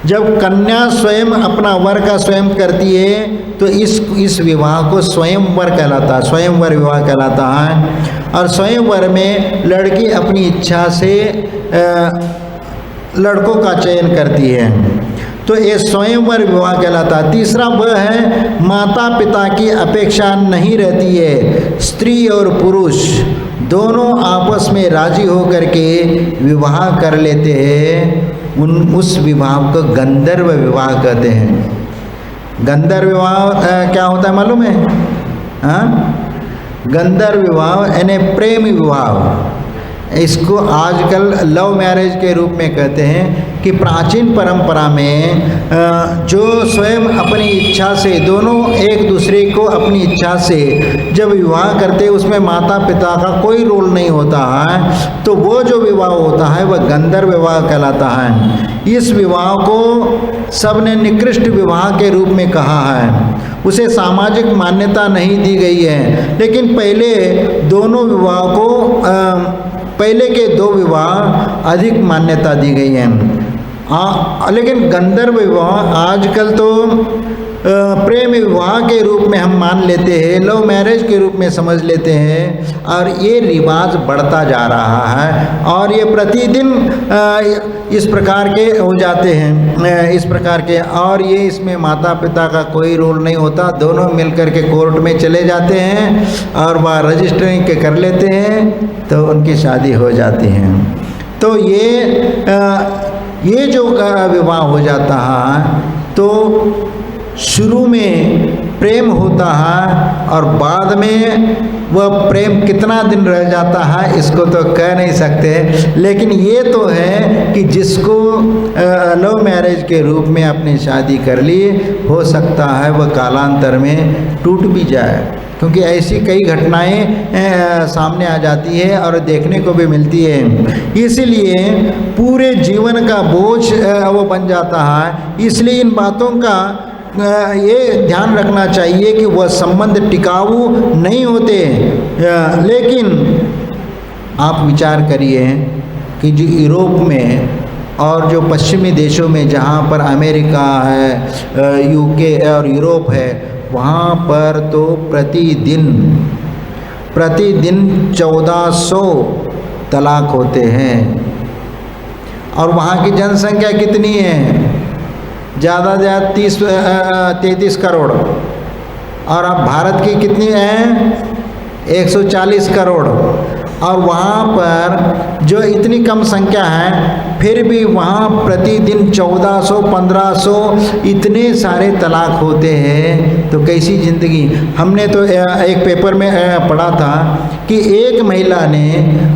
S1: जब कन्या स्वयं अपना वर का स्वयं करती है तो इस विवाह को स्वयंवर कहलाता है, स्वयंवर विवाह कहलाता है। और स्वयंवर में लड़की अपनी इच्छा से लड़कों का चयन करती है, तो ये स्वयंवर विवाह कहलाता है। तीसरा वह है माता पिता की अपेक्षा नहीं रहती है, स्त्री और पुरुष दोनों आपस में राजी होकर के विवाह कर लेते हैं। उस विवाह को गंधर्व विवाह कहते हैं। गंधर्व विवाह क्या होता है मालूम है? हाँ, गंधर्व विवाह यानी प्रेम विवाह, इसको आजकल लव मैरिज के रूप में कहते हैं। कि प्राचीन परंपरा में जो स्वयं अपनी इच्छा से दोनों एक दूसरे को अपनी इच्छा से जब विवाह करते, उसमें माता पिता का कोई रोल नहीं होता है, तो वो जो विवाह होता है वह गंधर्व विवाह कहलाता है। इस विवाह को सबने निकृष्ट विवाह के रूप में कहा है, उसे सामाजिक मान्यता नहीं दी गई है। लेकिन पहले दोनों विवाह को पहले के दो विवाह अधिक मान्यता दी गई है। लेकिन गंधर्व विवाह आजकल तो प्रेम विवाह के रूप में हम मान लेते हैं, लव मैरिज के रूप में समझ लेते हैं, और ये रिवाज बढ़ता जा रहा है। और ये प्रतिदिन इस प्रकार के हो जाते हैं, इस प्रकार के। और ये इसमें माता पिता का कोई रोल नहीं होता, दोनों मिलकर के कोर्ट में चले जाते हैं और वह रजिस्टरिंग कर लेते हैं, तो उनकी शादी हो जाती है। तो ये जो विवाह हो जाता है तो शुरू में प्रेम होता है और बाद में वह प्रेम कितना दिन रह जाता है इसको तो कह नहीं सकते। लेकिन ये तो है कि जिसको लव मैरिज के रूप में अपनी शादी कर ली, हो सकता है वह कालांतर में टूट भी जाए, क्योंकि ऐसी कई घटनाएं सामने आ जाती है और देखने को भी मिलती है। इसीलिए पूरे जीवन का बोझ वो बन जाता है। इसलिए इन बातों का ये ध्यान रखना चाहिए कि वह संबंध टिकाऊ नहीं होते। लेकिन आप विचार करिए कि जो यूरोप में और जो पश्चिमी देशों में, जहाँ पर अमेरिका है, यूके और यूरोप है, वहाँ पर तो प्रतिदिन 1400 तलाक होते हैं। और वहाँ की जनसंख्या कितनी है? ज़्यादा 33 करोड़। और अब भारत की कितनी है? 140 करोड़। और वहाँ पर जो इतनी कम संख्या है, फिर भी वहाँ प्रतिदिन 1400 1500 इतने सारे तलाक होते हैं। तो कैसी ज़िंदगी। हमने तो एक पेपर में पढ़ा था कि एक महिला ने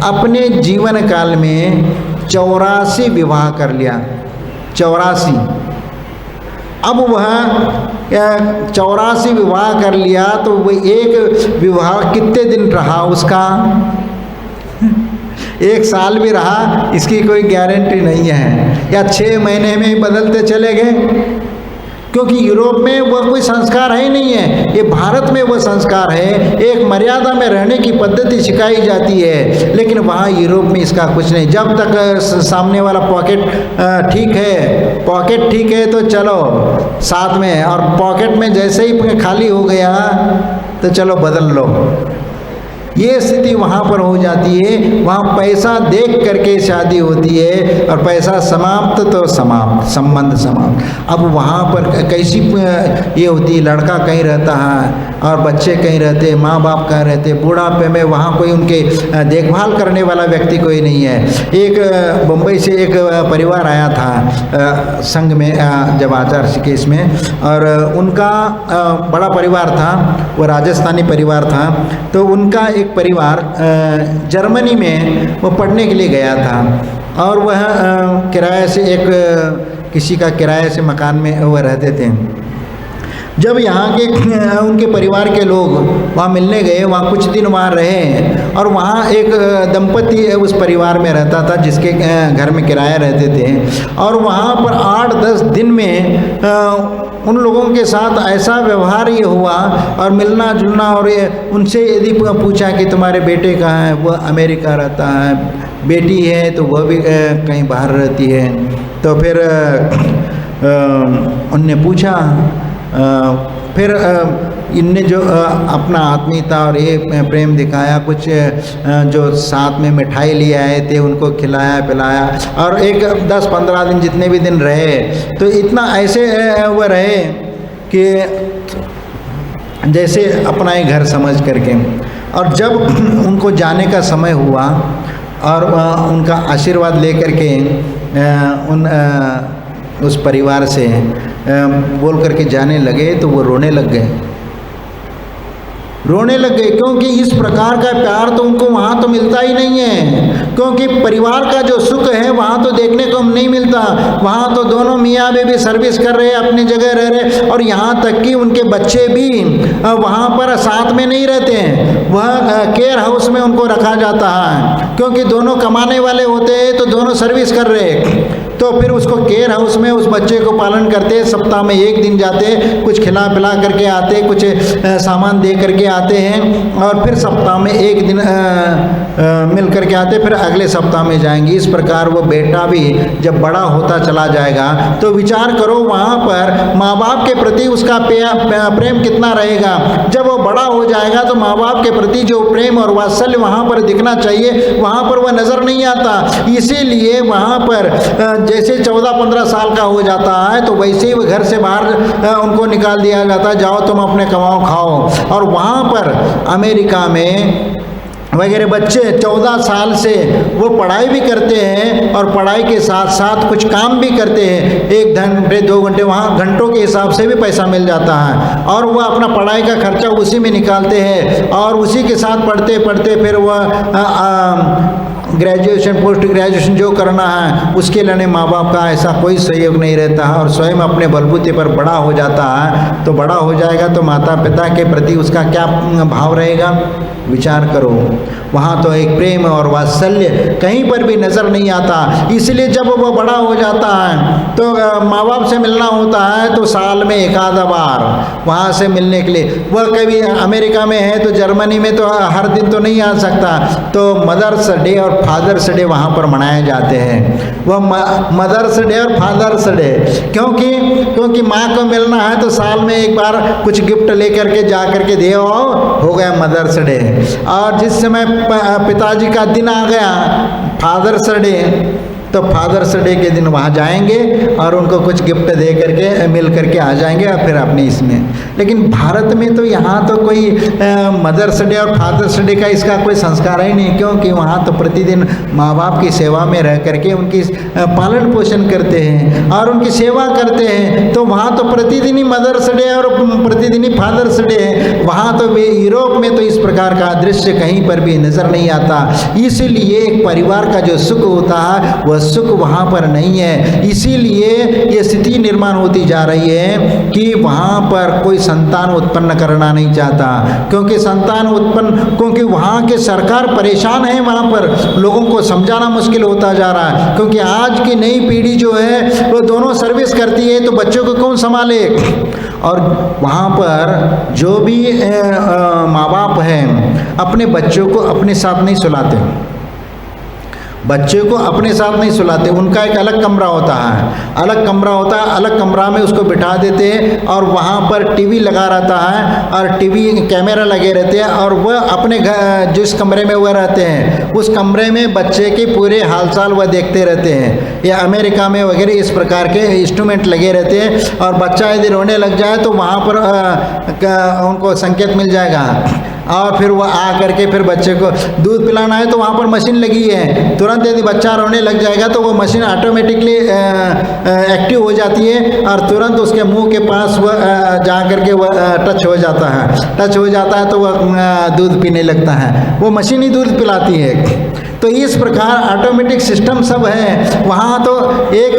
S1: अपने जीवन काल में 84 विवाह कर लिया। 84। अब वह 84 विवाह कर लिया तो वह एक विवाह कितने दिन रहा उसका? 1 साल भी रहा, इसकी कोई गारंटी नहीं है, या 6 महीने में ही बदलते चले गए। क्योंकि यूरोप में वह कोई संस्कार है ही नहीं है। ये भारत में वह संस्कार है, एक मर्यादा में रहने की पद्धति सिखाई जाती है। लेकिन वहाँ यूरोप में इसका कुछ नहीं। जब तक सामने वाला पॉकेट ठीक है तो चलो साथ में, और पॉकेट में जैसे ही खाली हो गया तो चलो बदल लो। ये स्थिति वहाँ पर हो जाती है। वहाँ पैसा देख करके शादी होती है, और पैसा समाप्त तो समाप्त, संबंध समाप्त। अब वहाँ पर कैसी ये होती है, लड़का कहीं रहता है और बच्चे कहीं रहते, माँ बाप कहीं रहते, बुढ़ापे में वहाँ कोई उनके देखभाल करने वाला व्यक्ति कोई नहीं है। एक बम्बई से एक परिवार आया था संघ में, जब आचार ऋषिकेश में, और उनका बड़ा परिवार था, वो राजस्थानी परिवार था। तो उनका एक परिवार जर्मनी में वो पढ़ने के लिए गया था, और वह किराए से किसी का किराए से मकान में वह रहते थे। जब यहाँ के उनके परिवार के लोग वहाँ मिलने गए, वहाँ कुछ दिन वहाँ रहे, और वहाँ एक दंपति उस परिवार में रहता था जिसके घर में किराया रहते थे, और वहाँ पर 8-10 दिन में उन लोगों के साथ ऐसा व्यवहार ये हुआ और मिलना जुलना, और ये उनसे यदि पूछा कि तुम्हारे बेटे कहाँ है, वह अमेरिका रहता है, बेटी है तो वह भी कहीं बाहर रहती है। तो फिर उनने पूछा, फिर इनने जो अपना आत्मीयता और ये प्रेम दिखाया, कुछ जो साथ में मिठाई लिए आए थे उनको खिलाया पिलाया, और एक 10-15 दिन जितने भी दिन रहे तो इतना ऐसे वो रहे कि जैसे अपना ही घर समझ करके। और जब उनको जाने का समय हुआ और उनका आशीर्वाद लेकर के उस परिवार से बोल करके जाने लगे तो वो रोने लग गए, क्योंकि इस प्रकार का प्यार तो उनको वहाँ तो मिलता ही नहीं है, क्योंकि परिवार का जो सुख है वहाँ तो देखने को नहीं मिलता। वहाँ तो दोनों मियाँ बीवी सर्विस कर रहे, अपनी जगह रह रहे, और यहाँ तक कि उनके बच्चे भी वहाँ पर साथ में नहीं रहते हैं, वह केयर हाउस में उनको रखा जाता है, क्योंकि दोनों कमाने वाले होते हैं तो दोनों सर्विस कर रहे। तो फिर उसको केयर हाउस में उस बच्चे को पालन करते, सप्ताह में 1 दिन जाते, कुछ खिला पिला करके आते, कुछ सामान दे करके आते हैं, और फिर सप्ताह में 1 दिन मिल करके आते, फिर अगले सप्ताह में जाएंगे। इस प्रकार वो बेटा भी जब बड़ा होता चला जाएगा तो विचार करो वहाँ पर माँ बाप के प्रति उसका प्रेम कितना रहेगा। जब वो बड़ा हो जाएगा तो माँ बाप के प्रति जो प्रेम और वात्सल्य वहाँ पर दिखना चाहिए वहाँ पर वह नज़र नहीं आता। इसीलिए वहाँ पर जैसे 14-15 साल का हो जाता है तो वैसे ही वो घर से बाहर उनको निकाल दिया जाता है, जाओ तुम अपने कमाओ खाओ। और वहाँ पर अमेरिका में वगैरह बच्चे 14 साल से वो पढ़ाई भी करते हैं और पढ़ाई के साथ साथ कुछ काम भी करते हैं। 1 घंटे 2 घंटे वहाँ घंटों के हिसाब से भी पैसा मिल जाता है, और वह अपना पढ़ाई का खर्चा उसी में निकालते हैं, और उसी के साथ पढ़ते पढ़ते फिर वह ग्रेजुएशन पोस्ट ग्रेजुएशन जो करना है उसके लिए माँ बाप का ऐसा कोई सहयोग नहीं रहता है, और स्वयं अपने बलबूते पर बड़ा हो जाता है। तो बड़ा हो जाएगा तो माता पिता के प्रति उसका क्या भाव रहेगा, विचार करो। वहाँ तो एक प्रेम और वात्सल्य कहीं पर भी नज़र नहीं आता। इसलिए जब वो बड़ा हो जाता है तो माँ बाप से मिलना होता है तो साल में 1-आधा बार वहाँ से मिलने के लिए, वह कभी अमेरिका में है तो जर्मनी में तो हर दिन तो नहीं आ सकता, तो मदर्स डे और फादर्स डे वहाँ पर मनाए जाते हैं। वह मदर्स डे और फादर्स डे क्योंकि माँ को मिलना है तो साल में 1 बार कुछ गिफ्ट लेकर के जा करके दे आओ, हो गया मदर्स डे। और जिस समय पिताजी का दिन आ गया फादर्स डे, तो फादर्स डे के दिन वहाँ जाएंगे और उनको कुछ गिफ्ट दे करके मिल करके आ जाएंगे और फिर अपने इसमें। लेकिन भारत में तो यहाँ तो कोई मदर्स डे और फादर्स डे का इसका कोई संस्कार ही नहीं, क्योंकि वहाँ तो प्रतिदिन माँ बाप की सेवा में रह करके उनकी पालन पोषण करते हैं और उनकी सेवा करते हैं। तो वहाँ तो प्रतिदिन ही मदर्स डे और प्रतिदिन ही फादर्स डे है। वहाँ तो यूरोप में तो इस प्रकार का दृश्य कहीं पर भी नज़र नहीं आता। इसीलिए एक परिवार का जो सुख होता है वह सुख वहाँ पर नहीं है। इसीलिए ये स्थिति निर्माण होती जा रही है कि वहाँ पर कोई संतान उत्पन्न करना नहीं चाहता, क्योंकि वहाँ के सरकार परेशान है। वहाँ पर लोगों को समझाना मुश्किल होता जा रहा है, क्योंकि आज की नई पीढ़ी जो है वो दोनों सर्विस करती है, तो बच्चों को कौन संभाले। और वहाँ पर जो भी माँ बाप हैं अपने बच्चों को अपने साथ नहीं सुलाते, बच्चे को अपने साथ नहीं सुलाते। उनका एक अलग कमरा होता है, अलग कमरा में उसको बिठा देते हैं और वहाँ पर टीवी लगा रहता है और टीवी कैमरा लगे रहते हैं, और वह अपने घर जिस कमरे में वह रहते हैं उस कमरे में बच्चे के पूरे हालचाल वह देखते रहते हैं। या अमेरिका में वगैरह इस प्रकार के इंस्ट्रूमेंट लगे रहते हैं, और बच्चा यदि रोने लग जाए तो वहाँ पर उनको संकेत मिल जाएगा, और फिर वह आ करके फिर बच्चे को दूध पिलाना है तो वहाँ पर मशीन लगी है। तुरंत यदि बच्चा रोने लग जाएगा तो वो मशीन ऑटोमेटिकली एक्टिव हो जाती है और तुरंत उसके मुंह के पास वह जा करके वह टच हो जाता है तो वह दूध पीने लगता है। वो मशीन ही दूध पिलाती है। तो इस प्रकार ऑटोमेटिक सिस्टम सब है। वहाँ तो एक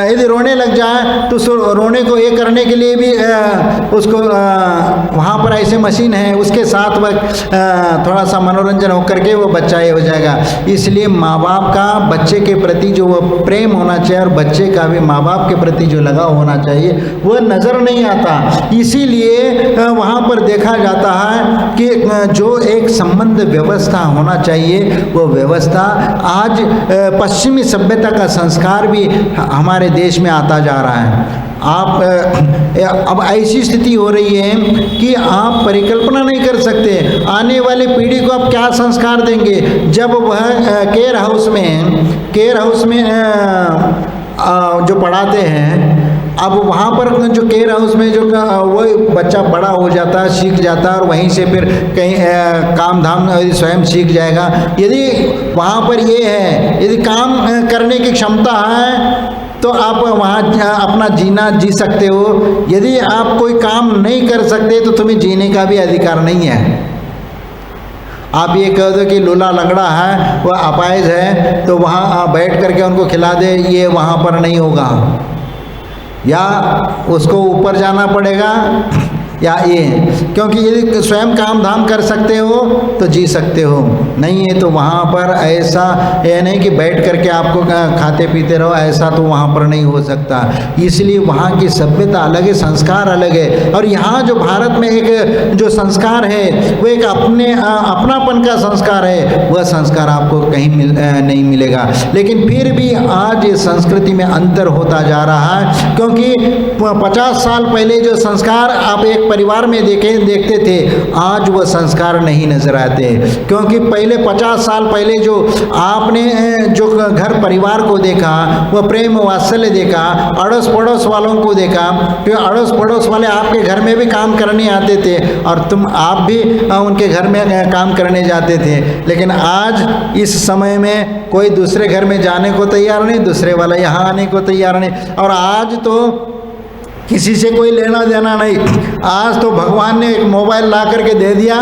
S1: यदि रोने लग जाए तो रोने को ये करने के लिए भी उसको वहाँ पर ऐसे मशीन है, उसके साथ वह थोड़ा सा मनोरंजन होकर के वो बच्चा ये हो जाएगा। इसलिए माँ बाप का बच्चे के प्रति जो वो प्रेम होना चाहिए और बच्चे का भी माँ बाप के प्रति जो लगाव होना चाहिए वह नज़र नहीं आता। इसीलिए वहाँ पर देखा जाता है कि जो एक संबंध व्यवस्था होना चाहिए वो व्यवस्था आज पश्चिमी सभ्यता का संस्कार भी हमारे देश में आता जा रहा है। आप अब ऐसी स्थिति हो रही है कि आप परिकल्पना नहीं कर सकते आने वाली पीढ़ी को आप क्या संस्कार देंगे। जब वह केयर हाउस में जो पढ़ाते हैं, अब वहाँ पर जो केयर हाउस में जो वो बच्चा बड़ा हो जाता है, सीख जाता है और वहीं से फिर कहीं काम धाम स्वयं सीख जाएगा। यदि वहाँ पर ये है, यदि काम करने की क्षमता है तो आप वहाँ अपना जीना जी सकते हो। यदि आप कोई काम नहीं कर सकते तो तुम्हें जीने का भी अधिकार नहीं है। आप ये कह दो कि लूला लंगड़ा है, वह अपाहिज है, तो वहाँ बैठ करके उनको खिला दे, ये वहाँ पर नहीं होगा। या उसको ऊपर जाना पड़ेगा या ये, क्योंकि यदि स्वयं काम धाम कर सकते हो तो जी सकते हो, नहीं है तो वहाँ पर ऐसा ये नहीं कि बैठ करके आपको खाते पीते रहो, ऐसा तो वहाँ पर नहीं हो सकता। इसलिए वहाँ की सभ्यता अलग है, संस्कार अलग है। और यहाँ जो भारत में एक जो संस्कार है वो एक अपनापन का संस्कार है, वह संस्कार आपको कहीं नहीं मिलेगा। लेकिन फिर भी आज ये संस्कृति में अंतर होता जा रहा है, क्योंकि 50 साल पहले जो संस्कार आप एक परिवार में देखते थे, आज वह संस्कार नहीं नजर आते। क्योंकि पहले 50 साल पहले जो आपने जो घर परिवार को देखा, वह प्रेम वात्सल्य देखा, अड़ोस पड़ोस वालों को देखा, क्योंकि अड़ोस पड़ोस वाले आपके घर में भी काम करने आते थे और आप भी उनके घर में काम करने जाते थे। लेकिन आज इस समय में कोई दूसरे घर में जाने को तैयार नहीं, दूसरे वाला यहाँ आने को तैयार नहीं। और आज तो किसी से कोई लेना देना नहीं। आज तो भगवान ने एक मोबाइल ला करके दे दिया,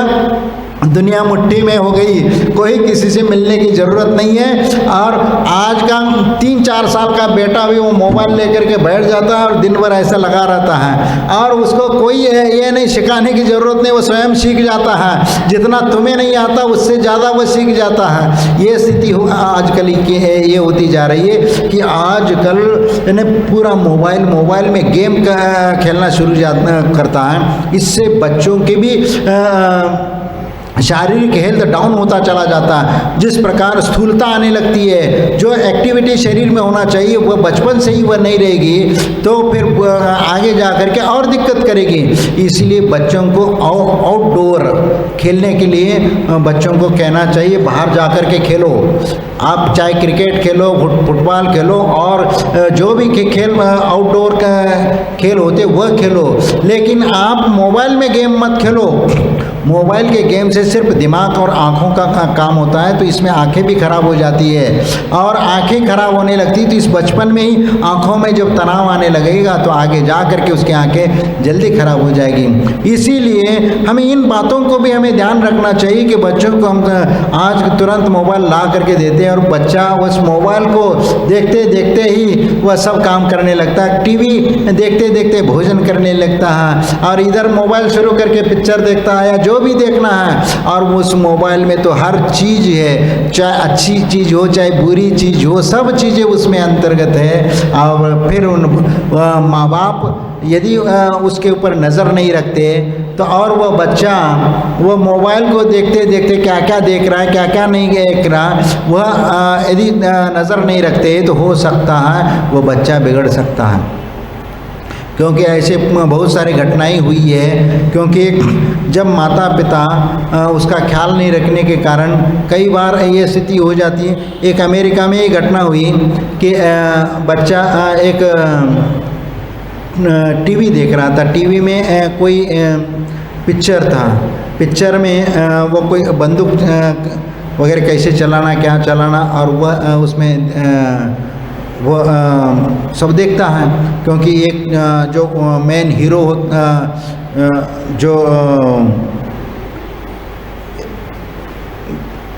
S1: दुनिया मुट्ठी में हो गई, कोई किसी से मिलने की ज़रूरत नहीं है। और आज का 3-4 साल का बेटा भी वो मोबाइल लेकर के बैठ जाता है और दिन भर ऐसा लगा रहता है, और उसको कोई ये नहीं सिखाने की ज़रूरत नहीं, वो स्वयं सीख जाता है। जितना तुम्हें नहीं आता उससे ज़्यादा वो सीख जाता है। ये स्थिति आजकल की ये होती जा रही है कि आजकल ने पूरा मोबाइल में गेम खेलना शुरू करता है। इससे बच्चों के भी शारीरिक हेल्थ डाउन होता चला जाता है। जिस प्रकार स्थूलता आने लगती है, जो एक्टिविटी शरीर में होना चाहिए वह बचपन से ही वह नहीं रहेगी, तो फिर आगे जा कर के और दिक्कत करेगी। इसलिए बच्चों को आउटडोर खेलने के लिए बच्चों को कहना चाहिए, बाहर जा कर के खेलो। आप चाहे क्रिकेट खेलो, फुटबॉल खेलो, और जो भी खेल आउटडोर का खेल होते वह खेलो, लेकिन आप मोबाइल में गेम मत खेलो। मोबाइल के गेम से सिर्फ दिमाग और आँखों का काम होता है, तो इसमें आंखें भी खराब हो जाती है, और आंखें खराब होने लगती तो इस बचपन में ही आँखों में जब तनाव आने लगेगा तो आगे जा करके उसकी आंखें जल्दी खराब हो जाएगी। इसीलिए हमें इन बातों को भी हमें ध्यान रखना चाहिए कि बच्चों को हम आज तुरंत मोबाइल ला करके देते हैं और बच्चा उस मोबाइल को देखते देखते ही वह सब काम करने लगता है। टीवी देखते देखते भोजन करने लगता है, और इधर मोबाइल शुरू करके पिक्चर देखता है या जो भी देखना है, और उस मोबाइल में तो हर चीज़ है, चाहे अच्छी चीज़ हो चाहे बुरी चीज़ हो, सब चीज़ें उसमें अंतर्गत है। और फिर उन माँ बाप यदि उसके ऊपर नज़र नहीं रखते तो और वह बच्चा वह मोबाइल को देखते देखते क्या क्या देख रहा है क्या क्या नहीं देख रहा, वह यदि नज़र नहीं रखते तो हो सकता है वह बच्चा बिगड़ सकता है। क्योंकि ऐसे बहुत सारी घटनाएं हुई है, क्योंकि जब माता पिता उसका ख्याल नहीं रखने के कारण कई बार ये स्थिति हो जाती है। एक अमेरिका में ये घटना हुई कि बच्चा एक टीवी देख रहा था, टीवी में कोई पिक्चर था, पिक्चर में वो कोई बंदूक वगैरह कैसे चलाना क्या चलाना, और वह उसमें वो सब देखता है। क्योंकि एक जो मेन हीरो जो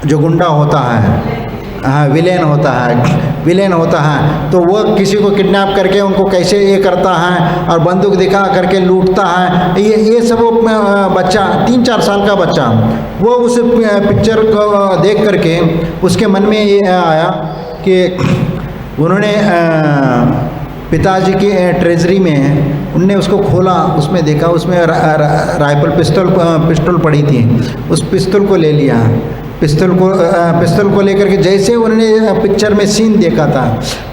S1: जो गुंडा होता है, हाँ विलेन होता है, तो वह किसी को किडनैप करके उनको कैसे ये करता है और बंदूक दिखा करके लूटता है। ये सब वो बच्चा 3-4 साल का बच्चा वो उस पिक्चर को देख करके उसके मन में ये आया कि उन्होंने पिताजी की ट्रेजरी में उनने उसको खोला, उसमें देखा उसमें राइफल पिस्तौल पड़ी थी। उस पिस्तौल को ले लिया, पिस्तौल को लेकर के जैसे उन्होंने पिक्चर में सीन देखा था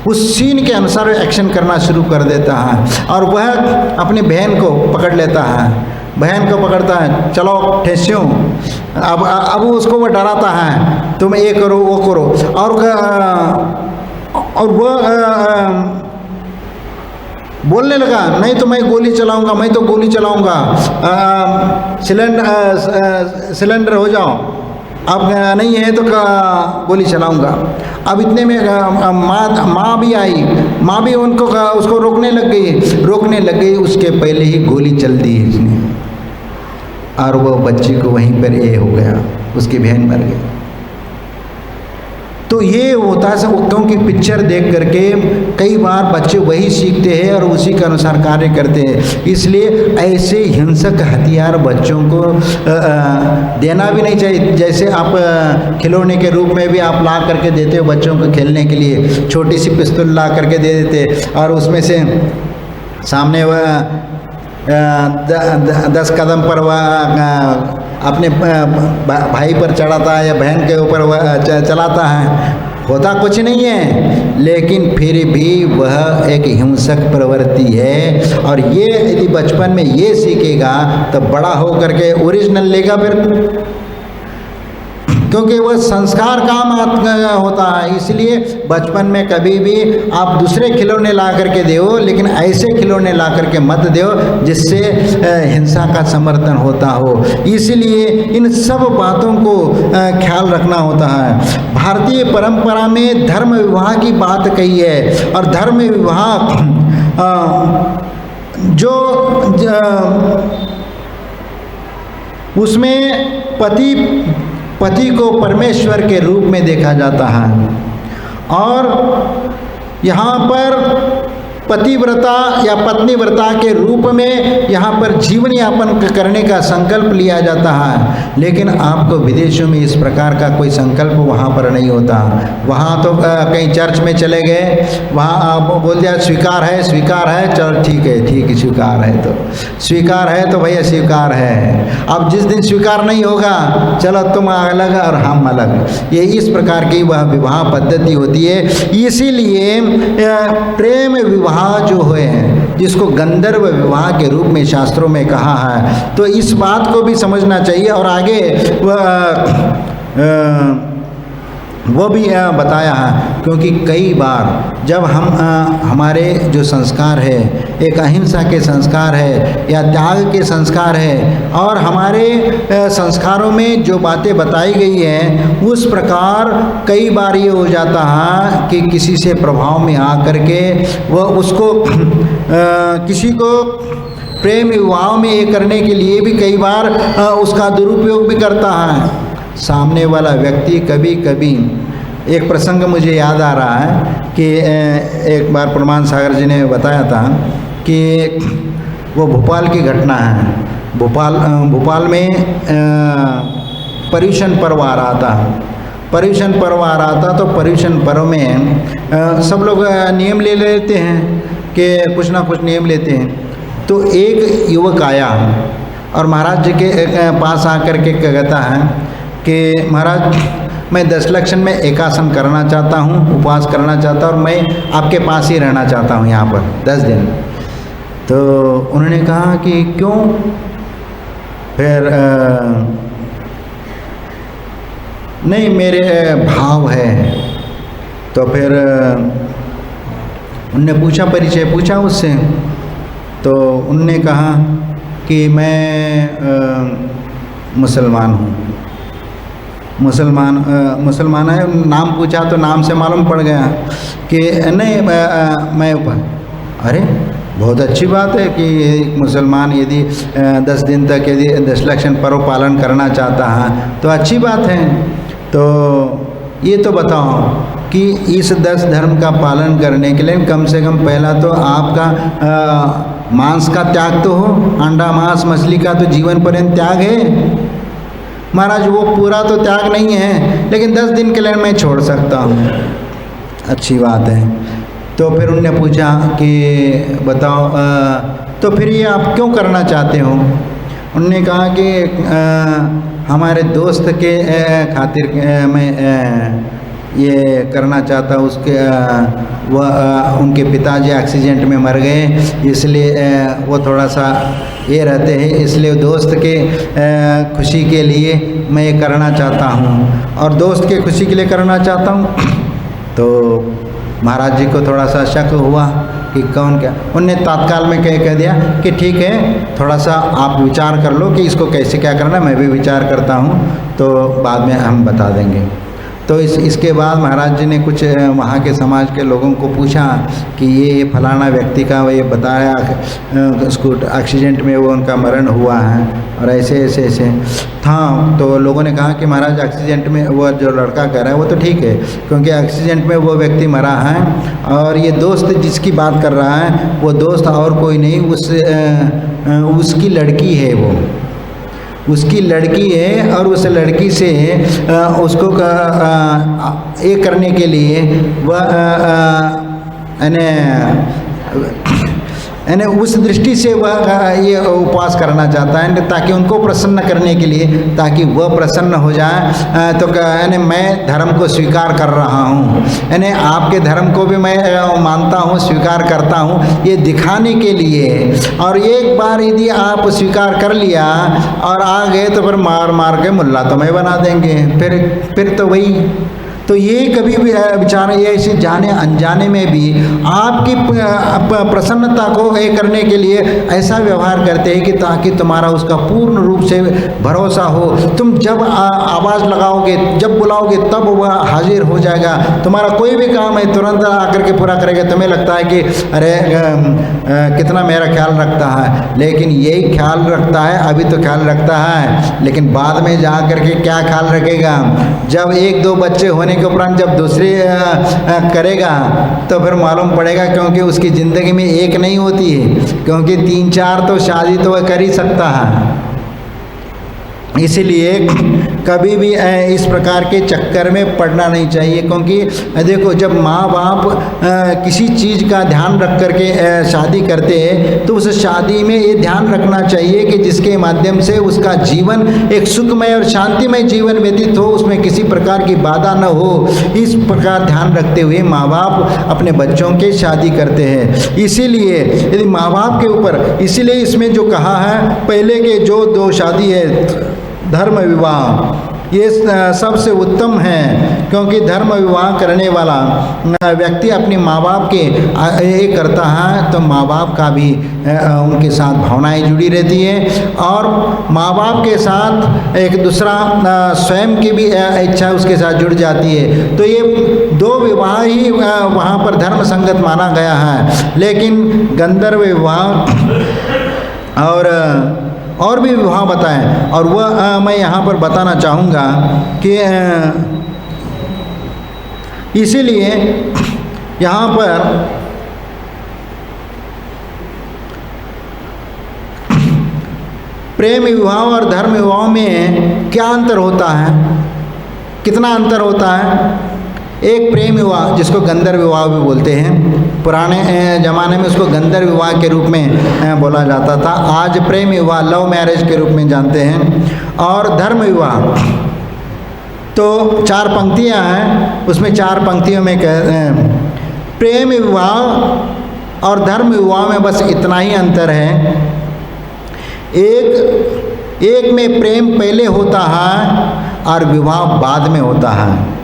S1: उस सीन के अनुसार एक्शन करना शुरू कर देता है और वह अपनी बहन को पकड़ लेता है, बहन को पकड़ता है, चलो ठेस्यों। अब उसको वो डराता है, तुम ये करो वो करो, और वह बोलने लगा, नहीं तो मैं गोली चलाऊंगा, मैं तो गोली चलाऊंगा, सिलेंडर हो जाओ, अब नहीं है तो गोली चलाऊंगा। अब इतने में माँ भी आई, माँ भी उसको रोकने लग गई, उसके पहले ही गोली चल दी इसने और वो बच्ची को वहीं पर ये हो गया, उसकी बहन मर गई। तो ये होता है सब, क्योंकि पिक्चर देख करके कई बार बच्चे वही सीखते हैं और उसी के अनुसार कार्य करते हैं। इसलिए ऐसे हिंसक हथियार बच्चों को देना भी नहीं चाहिए। जैसे आप खिलौने के रूप में भी आप ला करके देते हो बच्चों को खेलने के लिए, छोटी सी पिस्तौल ला करके दे देते और उसमें से सामने वह 10 कदम पर वह अपने भाई पर चढ़ाता है या बहन के ऊपर वह चलाता है, होता कुछ नहीं है, लेकिन फिर भी वह एक हिंसक प्रवृत्ति है। और ये यदि बचपन में ये सीखेगा तो बड़ा होकर के ओरिजिनल लेगा फिर, क्योंकि वह संस्कार काम होता है। इसलिए बचपन में कभी भी आप दूसरे खिलौने ला करके दो, लेकिन ऐसे खिलौने ला करके मत दो जिससे हिंसा का समर्थन होता हो। इसलिए इन सब बातों को ख्याल रखना होता है। भारतीय परंपरा में धर्म विवाह की बात कही है और धर्म विवाह उसमें पति को परमेश्वर के रूप में देखा जाता है और यहाँ पर पतिव्रता या पत्नीव्रता के रूप में यहाँ पर जीवन यापन करने का संकल्प लिया जाता है। लेकिन आपको विदेशों में इस प्रकार का कोई संकल्प वहाँ पर नहीं होता। वहाँ तो कहीं चर्च में चले गए, वहाँ आप बोल दिया स्वीकार है, चलो ठीक है स्वीकार है तो भैया स्वीकार है। अब जिस दिन स्वीकार नहीं होगा, चलो तुम अलग और हम अलग, ये इस प्रकार की वह विवाह पद्धति होती है। इसीलिए प्रेम विवाह जो हुए हैं, जिसको गंधर्व विवाह के रूप में शास्त्रों में कहा है, तो इस बात को भी समझना चाहिए। और आगे वो भी बताया है, क्योंकि कई बार जब हमारे जो संस्कार है, एक अहिंसा के संस्कार है या त्याग के संस्कार है, और हमारे संस्कारों में जो बातें बताई गई हैं उस प्रकार कई बार ये हो जाता है कि किसी से प्रभाव में आ करके वह उसको किसी को प्रेम विवाह में ये करने के लिए भी कई बार उसका दुरुपयोग भी करता है सामने वाला व्यक्ति। कभी कभी एक प्रसंग मुझे याद आ रहा है कि एक बार प्रमाण सागर जी ने बताया था कि वो भोपाल की घटना है। भोपाल में पर्यूषण पर्व आ रहा था। तो पर्यूषण पर्व में सब लोग नियम ले लेते हैं कि कुछ ना कुछ नियम लेते हैं। तो एक युवक आया और महाराज जी के पास आकर के कहता है कि महाराज, मैं 10 लक्षण में एकासन करना चाहता हूँ, उपवास करना चाहता हूँ और मैं आपके पास ही रहना चाहता हूँ यहाँ पर 10 दिन। तो उन्होंने कहा कि क्यों? फिर नहीं, मेरे भाव है। तो फिर उनने परिचय पूछा उससे। तो उनने कहा कि मैं मुसलमान हूँ। मुसलमान है। नाम पूछा तो नाम से मालूम पड़ गया कि नहीं मैं अरे बहुत अच्छी बात है कि मुसलमान यदि 10 दिन तक यदि 10 लक्षण पर्व पालन करना चाहता है तो अच्छी बात है। तो ये तो बताओ कि इस 10 धर्म का पालन करने के लिए कम से कम पहला तो आपका मांस का त्याग तो हो। अंडा मांस मछली का तो जीवन पर्यंत त्याग है। महाराज वो पूरा तो त्याग नहीं है, लेकिन 10 दिन के लिए मैं छोड़ सकता हूँ। अच्छी बात है। तो फिर उनने पूछा कि बताओ तो फिर ये आप क्यों करना चाहते हो? उनने कहा कि हमारे दोस्त के खातिर मैं ये करना चाहता हूँ। उसके वह उनके पिताजी एक्सीडेंट में मर गए, इसलिए वो थोड़ा सा ये रहते हैं, इसलिए दोस्त के खुशी के लिए मैं ये करना चाहता हूँ और दोस्त के खुशी के लिए करना चाहता हूँ। तो महाराज जी को थोड़ा सा शक हुआ कि कौन क्या। उनने तात्काल में कह दिया कि ठीक है, थोड़ा सा आप विचार कर लो कि इसको कैसे क्या करना है, मैं भी विचार करता हूँ, तो बाद में हम बता देंगे। तो इसके बाद महाराज जी ने कुछ वहाँ के समाज के लोगों को पूछा कि ये फलाना व्यक्ति का ये बताया उसको एक्सीडेंट में वो उनका मरण हुआ है और ऐसे ऐसे ऐसे था। तो लोगों ने कहा कि महाराज एक्सीडेंट में वो जो लड़का कह रहा है वो तो ठीक है, क्योंकि एक्सीडेंट में वो व्यक्ति मरा है और ये दोस्त जिसकी बात कर रहा है वो दोस्त और कोई नहीं, उसकी लड़की है, वो उसकी लड़की है और उस लड़की से उसको ये करने के लिए वह यानी उस दृष्टि से वह ये उपवास करना चाहता है ताकि उनको प्रसन्न करने के लिए, ताकि वह प्रसन्न हो जाए। तो यानी मैं धर्म को स्वीकार कर रहा हूँ, यानी आपके धर्म को भी मैं मानता हूँ, स्वीकार करता हूँ, ये दिखाने के लिए। और एक बार यदि आप स्वीकार कर लिया और आ गए तो फिर मार मार के मुल्ला तो मैं बना देंगे, फिर तो वही। तो ये कभी भी विचार ये ऐसे जाने अनजाने में भी आपकी प्रसन्नता को ये करने के लिए ऐसा व्यवहार करते हैं कि ताकि तुम्हारा उसका पूर्ण रूप से भरोसा हो। तुम जब आवाज़ लगाओगे, जब बुलाओगे, तब वह हाजिर हो जाएगा। तुम्हारा कोई भी काम है तुरंत आकर के पूरा करेगा। तुम्हें लगता है कि अरे कितना मेरा ख्याल रखता है, लेकिन यही ख्याल रखता है, अभी तो ख्याल रखता है, लेकिन बाद में जा करके क्या ख्याल रखेगा? जब 1-2 बच्चे होने के उपरांत जब दूसरे करेगा तो फिर मालूम पड़ेगा, क्योंकि उसकी ज़िंदगी में एक नहीं होती है, क्योंकि 3-4 तो शादी तो वह कर ही सकता है। इसीलिए कभी भी इस प्रकार के चक्कर में पड़ना नहीं चाहिए, क्योंकि देखो जब माँ बाप किसी चीज़ का ध्यान रख करके शादी करते हैं तो उस शादी में ये ध्यान रखना चाहिए कि जिसके माध्यम से उसका जीवन एक सुखमय और शांतिमय जीवन व्यतीत हो, उसमें किसी प्रकार की बाधा न हो। इस प्रकार ध्यान रखते हुए माँ बाप अपने बच्चों के शादी करते हैं। इसीलिए यदि माँ बाप के ऊपर, इसीलिए इसमें जो कहा है पहले के जो 2 शादी है धर्म विवाह, ये सबसे उत्तम है, क्योंकि धर्म विवाह करने वाला व्यक्ति अपने माँ बाप के ये करता है तो माँ बाप का भी उनके साथ भावनाएं जुड़ी रहती है और माँ बाप के साथ एक दूसरा स्वयं की भी इच्छा उसके साथ जुड़ जाती है। तो ये 2 विवाह ही वहाँ पर धर्म संगत माना गया है। लेकिन गंधर्व विवाह और भी विवाह बताएं, और वह मैं यहाँ पर बताना चाहूँगा कि इसीलिए यहाँ पर प्रेम विवाह और धर्म विवाह में क्या अंतर होता है, कितना अंतर होता है? एक प्रेम विवाह जिसको गंधर्व विवाह भी बोलते हैं, पुराने ज़माने में उसको गंधर्व विवाह के रूप में बोला जाता था, आज प्रेम विवाह लव मैरिज के रूप में जानते हैं। और धर्म विवाह तो 4 पंक्तियां हैं, उसमें 4 पंक्तियों में प्रेम विवाह और धर्म विवाह में बस इतना ही अंतर है। एक में प्रेम पहले होता है और विवाह बाद में होता है।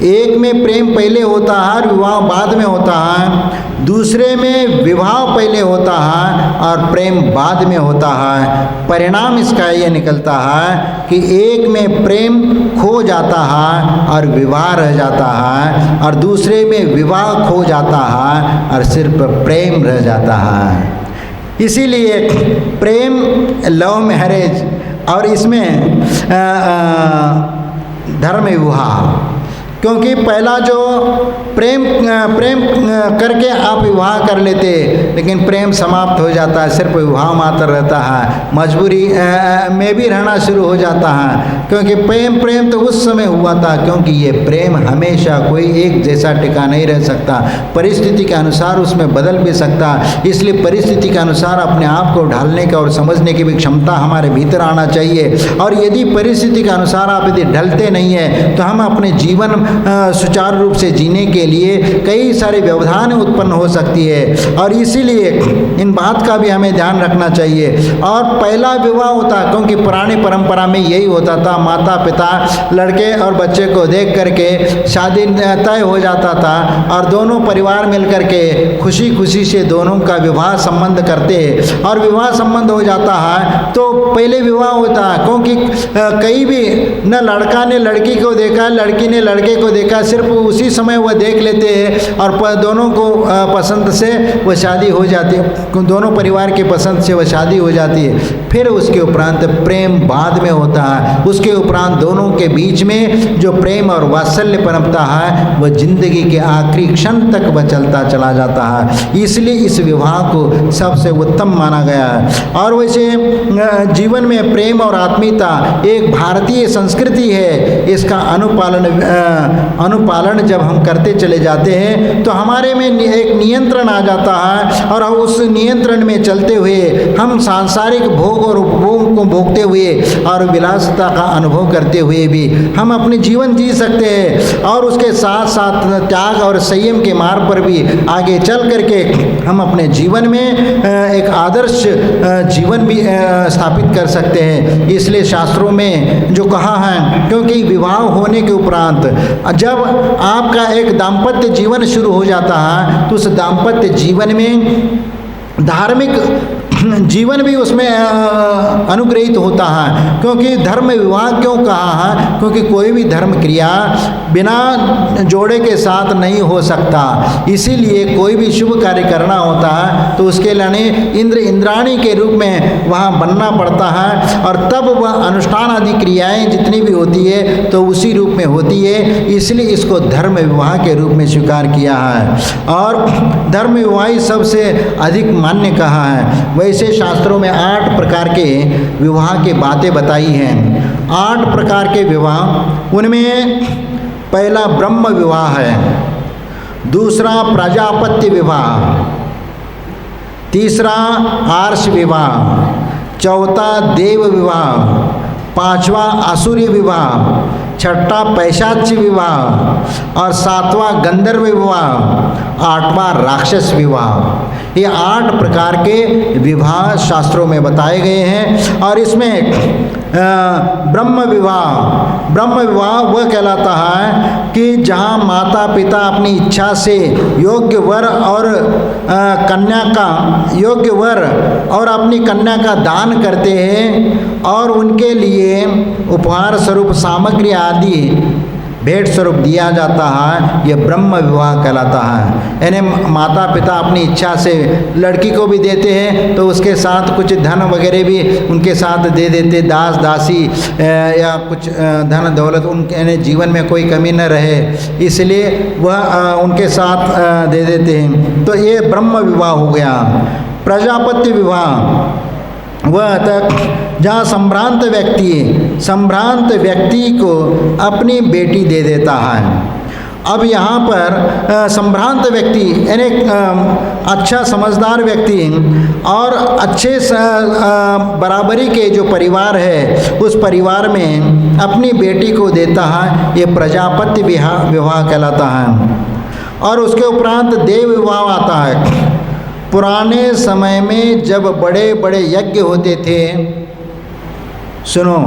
S1: एक में प्रेम पहले होता है और विवाह बाद में होता है, दूसरे में विवाह पहले होता है और प्रेम बाद में होता है। परिणाम इसका यह निकलता है कि एक में प्रेम खो जाता है और विवाह रह जाता है, और दूसरे में विवाह खो जाता है और सिर्फ प्रेम रह जाता है। इसीलिए प्रेम लव मैरिज और इसमें धर्म विवाह, क्योंकि पहला जो प्रेम करके आप विवाह कर लेते, लेकिन प्रेम समाप्त हो जाता है, सिर्फ विवाह मात्र रहता है, मजबूरी में भी रहना शुरू हो जाता है। क्योंकि प्रेम तो उस समय हुआ था, क्योंकि ये प्रेम हमेशा कोई एक जैसा टिका नहीं रह सकता, परिस्थिति के अनुसार उसमें बदल भी सकता। इसलिए परिस्थिति के अनुसार अपने आप को ढालने का और समझने की भी क्षमता हमारे भीतर आना चाहिए। और यदि परिस्थिति के अनुसार आप यदि ढलते नहीं हैं तो हम अपने जीवन सुचारू रूप से जीने के लिए कई सारे व्यवधान उत्पन्न हो सकती है, और इसीलिए इन बात का भी हमें ध्यान रखना चाहिए। और पहला विवाह होता, क्योंकि पुरानी परंपरा में यही होता था, माता पिता लड़के और बच्चे को देख करके शादी तय हो जाता था और दोनों परिवार मिलकर के खुशी खुशी से दोनों का विवाह संबंध करते हैं। और विवाह संबंध हो जाता है तो पहले विवाह होता है, क्योंकि कहीं भी न लड़का ने लड़की को देखा, लड़की ने लड़के को देखा, सिर्फ उसी समय वह देख लेते हैं और दोनों को पसंद से वह शादी हो जाती है, दोनों परिवार के पसंद से वह शादी हो जाती है। फिर उसके उपरांत प्रेम बाद में होता है, उसके उपरांत दोनों के बीच में जो प्रेम और वात्सल्य पनपता है वह जिंदगी के आखिरी क्षण तक वह चलता चला जाता है। इसलिए इस विवाह को सबसे उत्तम माना गया है। और वैसे जीवन में प्रेम और आत्मीयता एक भारतीय संस्कृति है, इसका अनुपालन जब हम करते चले जाते हैं तो हमारे में एक नियंत्रण आ जाता है, और उस नियंत्रण में चलते हुए हम सांसारिक भोग और उपभोग को भोगते हुए और विलासिता का अनुभव करते हुए भी हम अपने जीवन जी सकते हैं। और उसके साथ साथ त्याग और संयम के मार्ग पर भी आगे चल करके हम अपने जीवन में एक आदर्श जीवन भी स्थापित कर सकते हैं। इसलिए शास्त्रों में जो कहा है, क्योंकि विवाह होने के उपरांत जब आपका एक दाम्पत्य जीवन शुरू हो जाता है तो उस दाम्पत्य जीवन में धार्मिक जीवन भी उसमें अनुग्रहित होता है। क्योंकि धर्म विवाह क्यों कहा है? क्योंकि कोई भी धर्म क्रिया बिना जोड़े के साथ नहीं हो सकता। इसीलिए कोई भी शुभ कार्य करना होता है तो उसके लिए इंद्राणी के रूप में वहाँ बनना पड़ता है, और तब वह अनुष्ठान आदि क्रियाएं जितनी भी होती है तो उसी रूप में होती है। इसलिए इसको धर्म विवाह के रूप में स्वीकार किया है, और धर्म विवाह ही सबसे अधिक मान्य कहा है। वैसे शास्त्रों में 8 प्रकार के विवाह की बातें बताई हैं। 8 प्रकार के विवाह, उनमें पहला ब्रह्म विवाह है, दूसरा प्रजापत्य विवाह, तीसरा आर्ष विवाह, चौथा देव विवाह, पांचवा असुरी विवाह, छठा पैशाच्य विवाह और सातवां गंधर्व विवाह, आठवां राक्षस विवाह। ये 8 प्रकार के विवाह शास्त्रों में बताए गए हैं। और इसमें ब्रह्म विवाह वह कहलाता है कि जहाँ माता पिता अपनी इच्छा से योग्य वर और अपनी कन्या का दान करते हैं और उनके लिए उपहार स्वरूप सामग्री आदि भेंट स्वरूप दिया जाता है। यह ब्रह्म विवाह कहलाता है। यानी माता पिता अपनी इच्छा से लड़की को भी देते हैं तो उसके साथ कुछ धन वगैरह भी उनके साथ दे देते, दास दासी या कुछ धन दौलत, उनके जीवन में कोई कमी न रहे इसलिए वह उनके साथ दे देते हैं। तो ये ब्रह्म विवाह हो गया। प्रजापत्य विवाह वह तक जहाँ संभ्रांत व्यक्ति को अपनी बेटी दे देता है। अब यहाँ पर संभ्रांत व्यक्ति यानी अच्छा समझदार व्यक्ति और अच्छे बराबरी के जो परिवार है उस परिवार में अपनी बेटी को देता है, ये प्रजापत्य विवाह कहलाता है। और उसके उपरांत देव विवाह आता है। पुराने समय में जब बड़े बड़े यज्ञ होते थे, सुनो,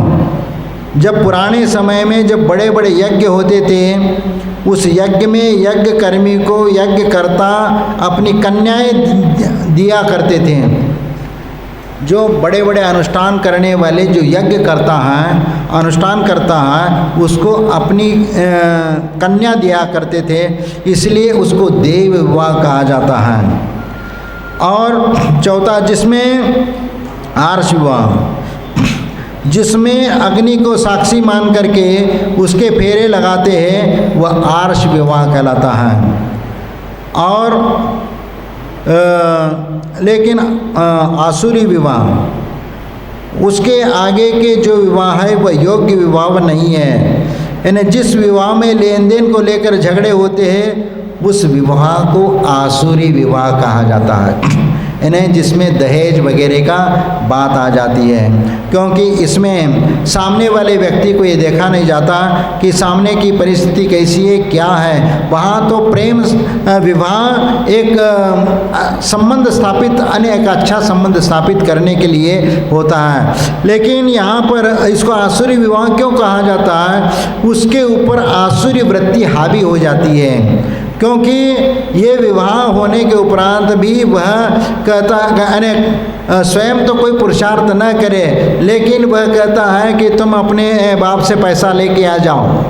S1: जब पुराने समय में जब बड़े बड़े यज्ञ होते थे उस यज्ञ में यज्ञ कर्मी को यज्ञ करता अपनी कन्याएं दिया करते थे। जो बड़े बड़े अनुष्ठान करने वाले जो यज्ञ करता है, अनुष्ठान करता है, उसको अपनी कन्या दिया करते थे, इसलिए उसको देव विवाह कहा जाता है। और चौथा जिसमें आर्ष विवाह, जिसमें अग्नि को साक्षी मान करके उसके फेरे लगाते हैं, वह आर्ष विवाह कहलाता है। और लेकिन आसुरी विवाह, उसके आगे के जो विवाह है वह योग्य विवाह नहीं है। यानी जिस विवाह में लेन देन को लेकर झगड़े होते हैं उस विवाह को आसुरी विवाह कहा जाता है। इन्हें जिसमें दहेज वगैरह का बात आ जाती है, क्योंकि इसमें सामने वाले व्यक्ति को ये देखा नहीं जाता कि सामने की परिस्थिति कैसी है, क्या है। वहाँ तो प्रेम विवाह एक संबंध स्थापित, एक अच्छा संबंध स्थापित करने के लिए होता है। लेकिन यहाँ पर इसको आसुरी विवाह क्यों कहा जाता है? उसके ऊपर आसुरी वृत्ति हावी हो जाती है, क्योंकि ये विवाह होने के उपरांत भी वह कहता स्वयं तो कोई पुरुषार्थ न करे, लेकिन वह कहता है कि तुम अपने बाप से पैसा लेके आ जाओ,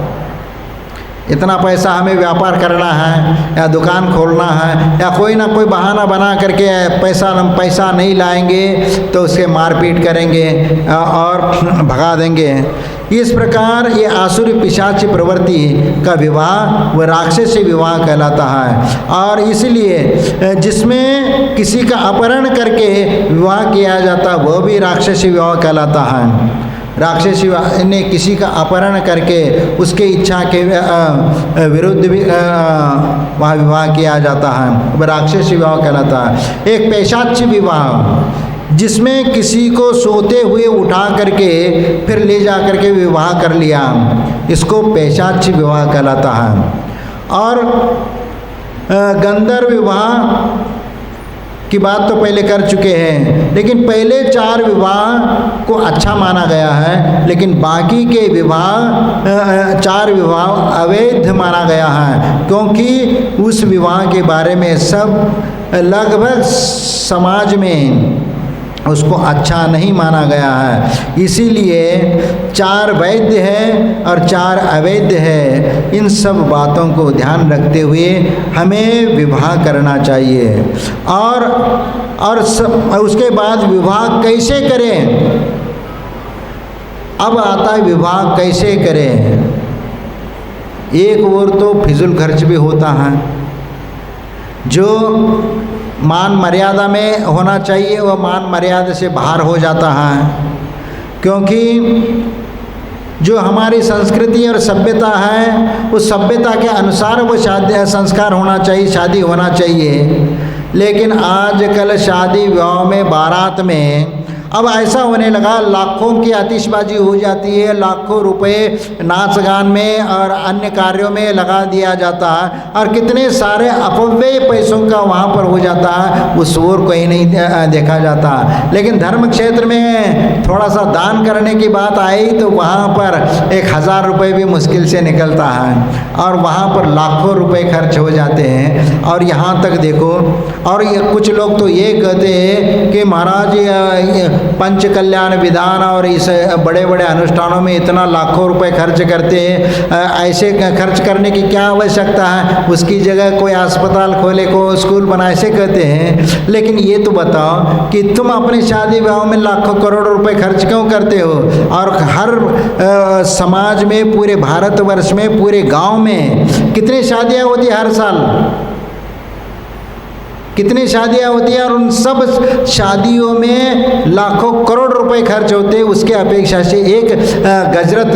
S1: इतना पैसा हमें व्यापार करना है या दुकान खोलना है, या कोई ना कोई बहाना बना करके पैसा नहीं लाएंगे तो उसके मारपीट करेंगे और भगा देंगे। इस प्रकार ये आसुरी पिशाच प्रवृत्ति का विवाह वह राक्षसी विवाह कहलाता है। और इसलिए जिसमें किसी का अपहरण करके विवाह किया जाता वह भी राक्षसी विवाह कहलाता है। राक्षसी ने किसी का अपहरण करके उसके इच्छा के विरुद्ध भी वह विवाह किया जाता है, वह राक्षसी विवाह कहलाता है। एक पैशाच विवाह, जिसमें किसी को सोते हुए उठा करके फिर ले जा करके विवाह कर लिया, इसको पैशाच विवाह कहलाता है। और गंधर्व विवाह की बात तो पहले कर चुके हैं, लेकिन पहले 4 विवाह को अच्छा माना गया है, लेकिन बाकी के विवाह 4 विवाह अवैध माना गया है, क्योंकि उस विवाह के बारे में सब लगभग समाज में उसको अच्छा नहीं माना गया है। इसीलिए 4 वैध है और 4 अवैध है। इन सब बातों को ध्यान रखते हुए हमें विवाह करना चाहिए। और उसके बाद विवाह कैसे करें? अब आता है विवाह कैसे करें। एक ओर तो फिजूल खर्च भी होता है, जो मान मर्यादा में होना चाहिए वह मान मर्यादा से बाहर हो जाता है, क्योंकि जो हमारी संस्कृति और सभ्यता है उस सभ्यता के अनुसार वो शादी संस्कार होना चाहिए, शादी होना चाहिए। लेकिन आजकल शादी विवाह में बारात में अब ऐसा होने लगा, लाखों की आतिशबाजी हो जाती है, लाखों रुपए नाच गान में और अन्य कार्यों में लगा दिया जाता है, और कितने सारे अपव्यय पैसों का वहाँ पर हो जाता है, उस ओर कहीं नहीं देखा जाता। लेकिन धर्म क्षेत्र में थोड़ा सा दान करने की बात आई तो वहाँ पर 1000 रुपये भी मुश्किल से निकलता है, और वहाँ पर लाखों रुपए खर्च हो जाते हैं। और यहाँ तक देखो, और ये कुछ लोग तो ये कहते हैं कि महाराज पंच कल्याण विधान और इस बड़े बड़े अनुष्ठानों में इतना लाखों रुपए खर्च करते हैं, ऐसे खर्च करने की क्या आवश्यकता है, उसकी जगह कोई अस्पताल खोले, को स्कूल बनाए, ऐसे कहते हैं। लेकिन ये तो बताओ कि तुम अपने शादी विवाह में लाखों करोड़ों रुपए खर्च क्यों करते हो? और हर समाज में, पूरे भारतवर्ष में, पूरे गांव में कितनी शादियां होती है हर साल, कितनी शादियां होती हैं, और उन सब शादियों में लाखों करोड़ रुपए खर्च होते हैं। उसके अपेक्षा से एक गजरत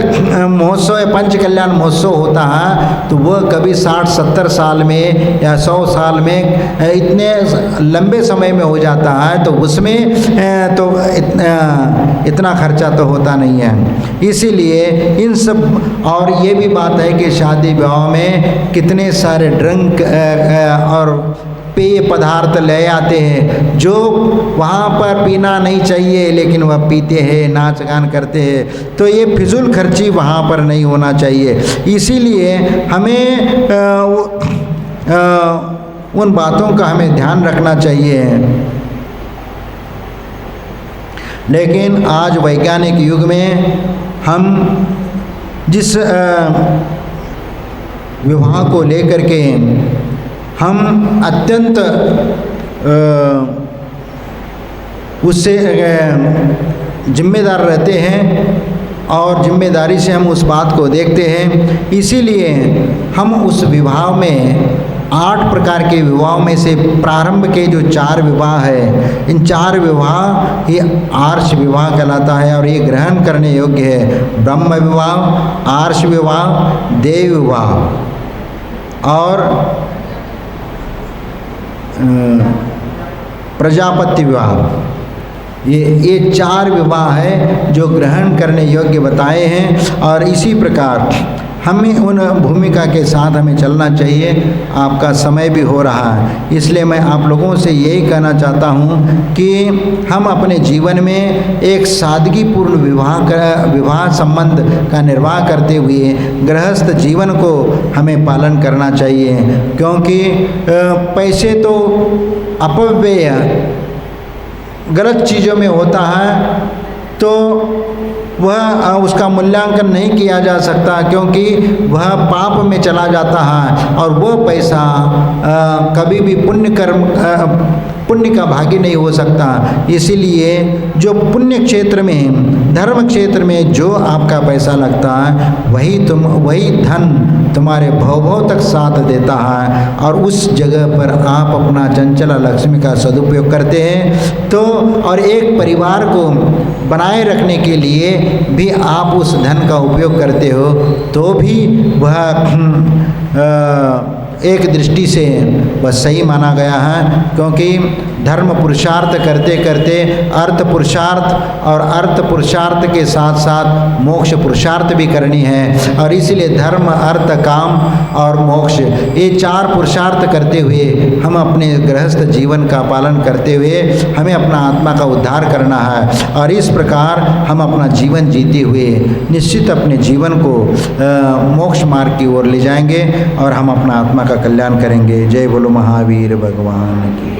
S1: महोत्सव या पंच कल्याण महोत्सव होता है तो वह कभी 60-70 साल में या 100 साल में इतने लंबे समय में हो जाता है, तो उसमें तो इतना खर्चा तो होता नहीं है। इसीलिए इन सब, और ये भी बात है कि शादी विवाह में कितने सारे ड्रंक और पेय पदार्थ ले आते हैं, जो वहाँ पर पीना नहीं चाहिए लेकिन वह पीते हैं, नाच गान करते हैं। तो ये फिजूल खर्ची वहाँ पर नहीं होना चाहिए। इसीलिए हमें उन बातों का हमें ध्यान रखना चाहिए। लेकिन आज वैज्ञानिक युग में हम जिस विवाह को लेकर के हम अत्यंत उससे जिम्मेदार रहते हैं और जिम्मेदारी से हम उस बात को देखते हैं। इसीलिए हम उस विवाह में 8 प्रकार के विवाह में से प्रारंभ के जो 4 विवाह है, इन 4 विवाह ये आर्ष विवाह कहलाता है और ये ग्रहण करने योग्य है। ब्रह्म विवाह, आर्ष विवाह, देव विवाह और प्रजापति विवाह। ये 4 विवाह है जो ग्रहण करने योग्य बताए हैं और इसी प्रकार हमें उन भूमिका के साथ हमें चलना चाहिए। आपका समय भी हो रहा है, इसलिए मैं आप लोगों से यही कहना चाहता हूँ कि हम अपने जीवन में एक सादगीपूर्ण विवाह संबंध का निर्वाह करते हुए गृहस्थ जीवन को हमें पालन करना चाहिए, क्योंकि पैसे तो अपव्यय गलत चीज़ों में होता है तो वह उसका मूल्यांकन नहीं किया जा सकता, क्योंकि वह पाप में चला जाता है और वो पैसा कभी भी पुण्य का भागी नहीं हो सकता। इसीलिए जो पुण्य क्षेत्र में, धर्म क्षेत्र में जो आपका पैसा लगता है वही धन तुम्हारे भव तक साथ देता है और उस जगह पर आप अपना चंचला लक्ष्मी का सदुपयोग करते हैं तो और एक परिवार को बनाए रखने के लिए भी आप उस धन का उपयोग करते हो तो भी वह एक दृष्टि से वह सही माना गया है, क्योंकि धर्म पुरुषार्थ करते करते अर्थ पुरुषार्थ और अर्थ पुरुषार्थ के साथ साथ मोक्ष पुरुषार्थ भी करनी है। और इसलिए धर्म, अर्थ, काम और मोक्ष ये 4 पुरुषार्थ करते हुए हम अपने गृहस्थ जीवन का पालन करते हुए हमें अपना आत्मा का उद्धार करना है और इस प्रकार हम अपना जीवन जीते हुए निश्चित अपने जीवन को मोक्ष मार्ग की ओर ले जाएंगे और हम अपना आत्मा का कल्याण करेंगे। जय बोलो महावीर भगवान की।